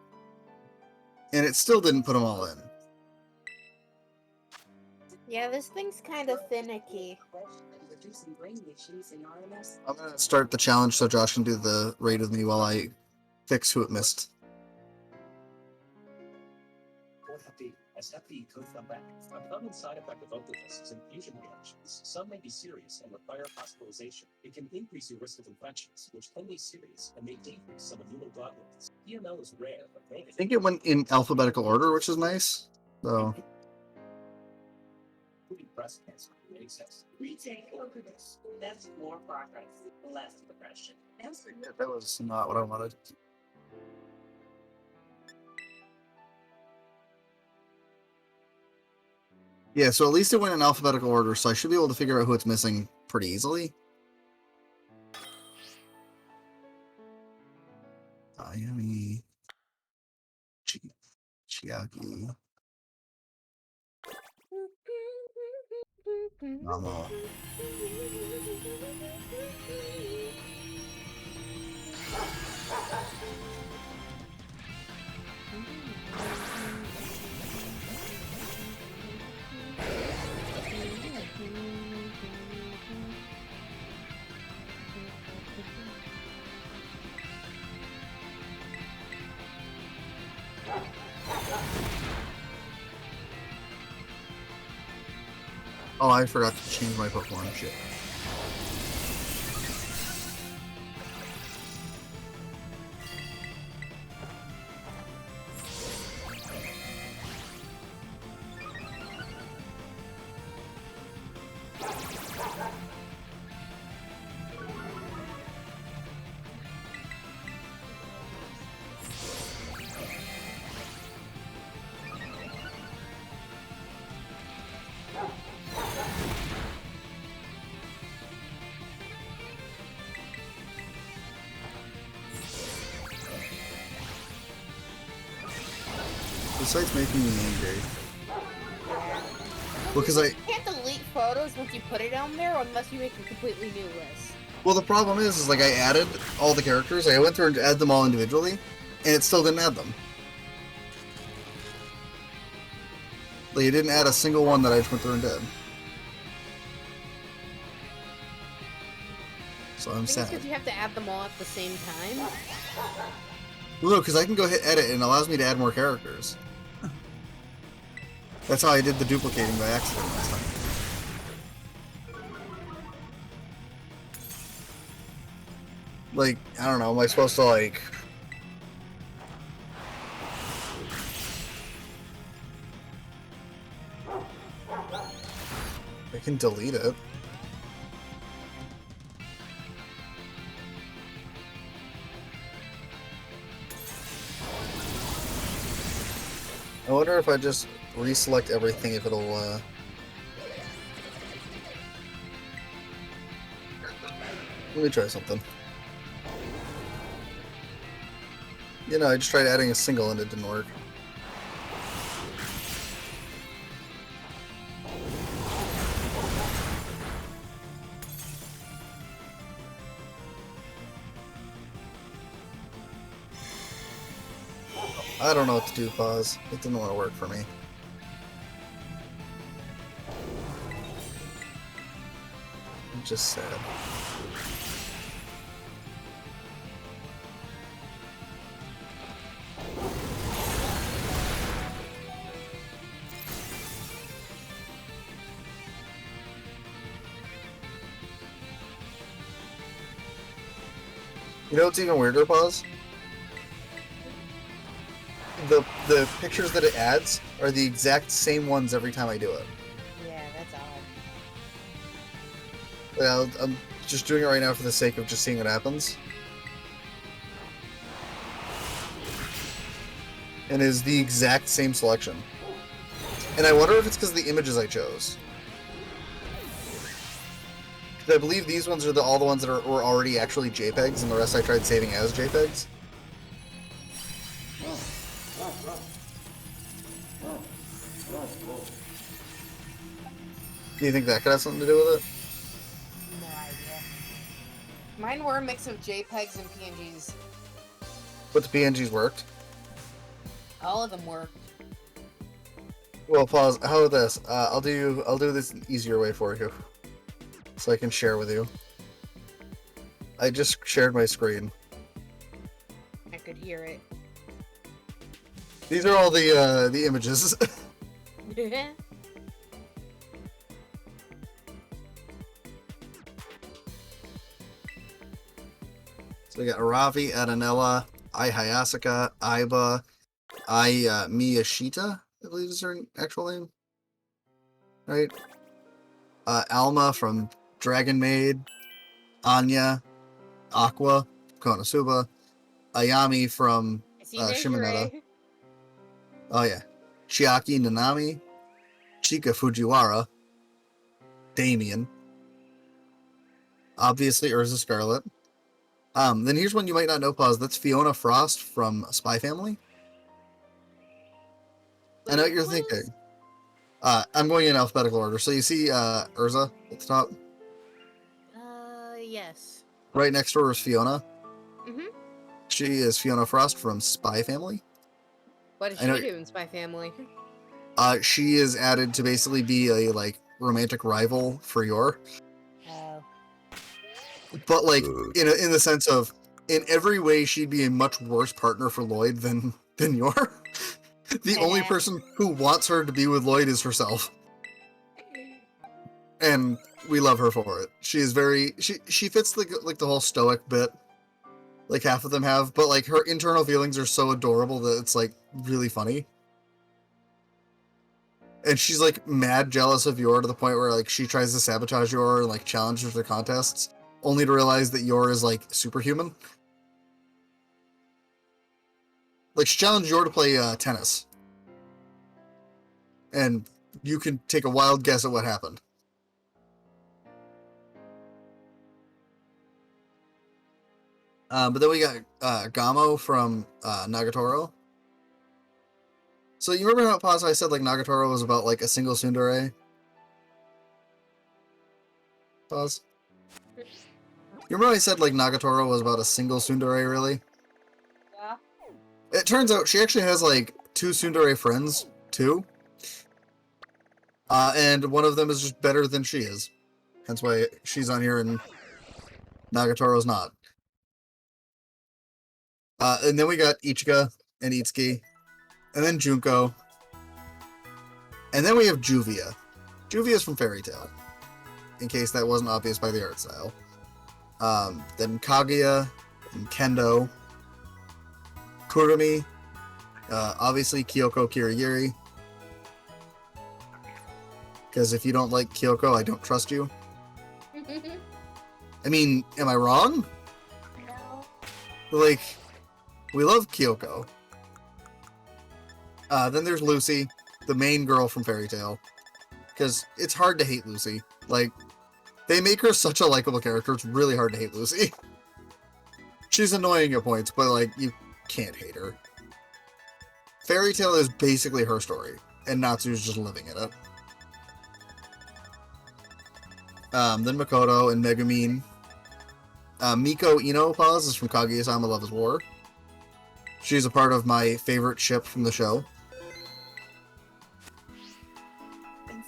and it still didn't put them all in. Yeah, this thing's kind of finicky. I'm gonna start the challenge so Josh can do the raid with me while I fix who it missed. As FD could come back, a common side effect of openness is infusion reactions. Some may be serious and require hospitalization. It can increase your risk of infections, which can be serious and may decrease some immunoglobulins. PML is rare, but I think it went in alphabetical order, which is nice. So, including breast cancer makes sense. Retake openness. That's more progress, less progression. that was not what I wanted. Yeah, so at least it went in alphabetical order, so I should be able to figure out who it's missing pretty easily. Ayami. Chiaki. Mama. Oh, I forgot to change my Pokemon shit. This site's making me angry. Because You can't delete photos once you put it on there unless you make a completely new list. well, the problem is like I added all the characters. I went through and added them all individually, and it still didn't add them. Like, it didn't add a single one that I just went through and did. So I'm I think it's sad. because you have to add them all at the same time. Well, no, because I can go hit edit and it allows me to add more characters. That's how I did the duplicating by accident last time. Like, I don't know, am I supposed to, like... I can delete it. I wonder if I just reselect everything, if it'll, Let me try something. You know, I just tried adding a single and it didn't work. I don't know what to do, Pause. It didn't want to work for me. I'm just sad. You know what's even weirder, Pause? The pictures that it adds are the exact same ones every time I do it. Yeah, that's odd. I'm just doing it right now for the sake of just seeing what happens. And is the exact same selection. And I wonder if it's because of the images I chose. Because I believe these ones are all the ones that were already actually JPEGs, and the rest I tried saving as JPEGs. Do you think that could have something to do with it? No idea. Mine were a mix of JPEGs and PNGs. But the PNGs worked? All of them worked. Well, Pause. How about this? I'll do this an easier way for you, so I can share with you. I just shared my screen. I could hear it. These are all the images. So we got Aravi, Adanella, Hayasaka, Aiba, Miyashita, I believe is her actual name. Right? Alma from Dragon Maid, Anya, Aqua, Konosuba, Ayami from Shimoneta. Oh yeah. Chiaki Nanami, Chika Fujiwara, Damien, obviously Urza Scarlet. Then here's one you might not know, Pause. That's Fiona Frost from Spy Family. I know what you're thinking. I'm going in alphabetical order. So you see Urza at the top? Yes. Right next to her is Fiona. Mm-hmm. She is Fiona Frost from Spy Family. What does she do in Spy Family? She is added to basically be a, like, romantic rival for Yor. Oh. But, like, in the sense of, in every way, she'd be a much worse partner for Lloyd than Yor. The only person who wants her to be with Lloyd is herself. And we love her for it. She is very... She fits, the whole stoic bit. Like, half of them have. But, like, her internal feelings are so adorable that it's, like, really funny. And she's, like, mad jealous of Yor to the point where, like, she tries to sabotage Yor and, like, challenges her contests. Only to realize that Yor is, like, superhuman. Like, she challenged Yor to play tennis. And you can take a wild guess at what happened. But then we got Gamo from Nagatoro. So you remember how, Paz, I said, like, Nagatoro was about, like, a single tsundere? Pause. You remember I said, like, Nagatoro was about a single tsundere, really? Yeah. It turns out she actually has, like, 2 tsundere friends, too. And one of them is just better than she is. Hence why she's on here and Nagatoro's not. And then we got Ichika and Itsuki. And then Junko. And then we have Juvia. Juvia's from Fairy Tail. In case that wasn't obvious by the art style. Then Kaguya and Kendo. Kurumi. Obviously Kyoko Kirigiri. Because if you don't like Kyoko, I don't trust you. I mean, am I wrong? No. Like, we love Kyoko. Then there's Lucy, the main girl from Fairy Tail. Because it's hard to hate Lucy. Like, they make her such a likable character, it's really hard to hate Lucy. She's annoying at points, but, like, you can't hate her. Fairy Tail is basically her story, and Natsu's just living in it. Then Makoto and Megumin. Miko Ino Paz is from Kaguya-sama Love is War. She's a part of my favorite ship from the show. And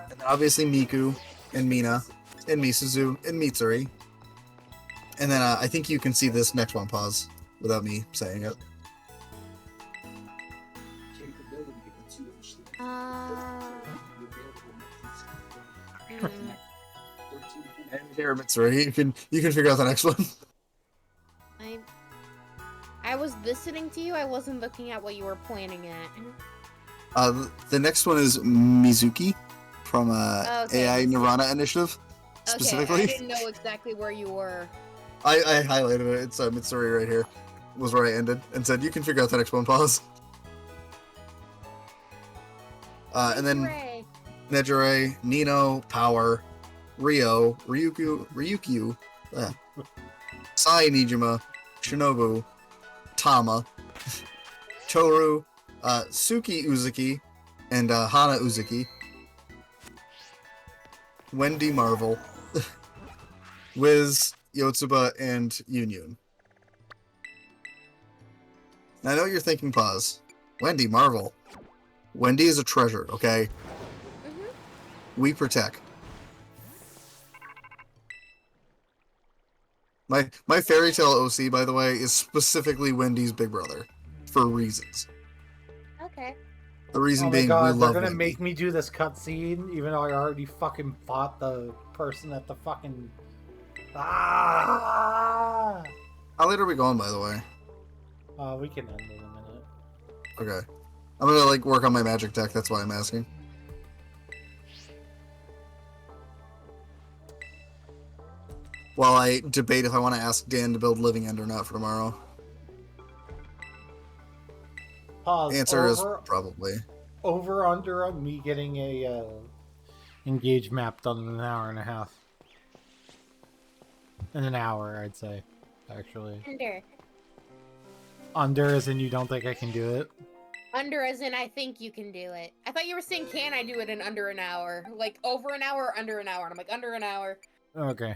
then obviously Miku and Mina and Misuzu and Mitsuri. And then I think you can see this next one, Pause, without me saying it. And here, Mitsuri, you can figure out the next one. I was listening to you. I wasn't looking at what you were pointing at. The next one is Mizuki from AI Nirvana Initiative, specifically. Okay, I didn't know exactly where you were. I highlighted it. It's Mitsuri right here. Was where I ended and said you can figure out the next one. Pause. And then Nejire, Nino, Power, Ryo, Ryukyu, Sai Nijima, Shinobu, Tama, Toru, Suki Uzuki, and Hana Uzuki, Wendy Marvel, Wiz, Yotsuba, and Yunyun. Now I know you're thinking, Pause. Wendy Marvel. Wendy is a treasure, okay? We protect. My Fairy Tail OC, by the way, is specifically Wendy's big brother. For reasons. Okay. The reason Oh my being God, we they're love gonna Wendy. make me do this cutscene, even though I already fucking fought the person at the fucking... Ah! How late are we going, by the way? We can end in a minute. Okay. I'm gonna, like, work on my magic deck, that's why I'm asking. While I debate if I want to ask Dan to build Living End or not for tomorrow. Pause. Answer is probably. Over under on me getting a engage map done in an hour and a half. In an hour, I'd say, actually. Under as in you don't think I can do it? Under as in I think you can do it. I thought you were saying can I do it in under an hour? Like over an hour or under an hour? And I'm like under an hour. Okay.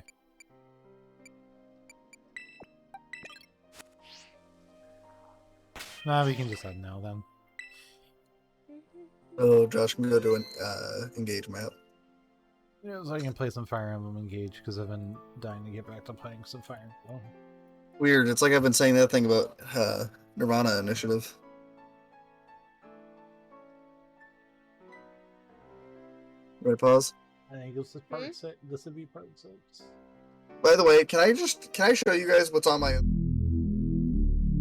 Nah, we can just head now then. Oh, Josh can go do an engage map. Yeah, so I can play some Fire Emblem Engage because I've been dying to get back to playing some Fire Emblem. Weird. It's like I've been saying that thing about Nirvana Initiative. Ready, Pause? I think this is part 6. This would be part 6. By the way, can I show you guys what's on my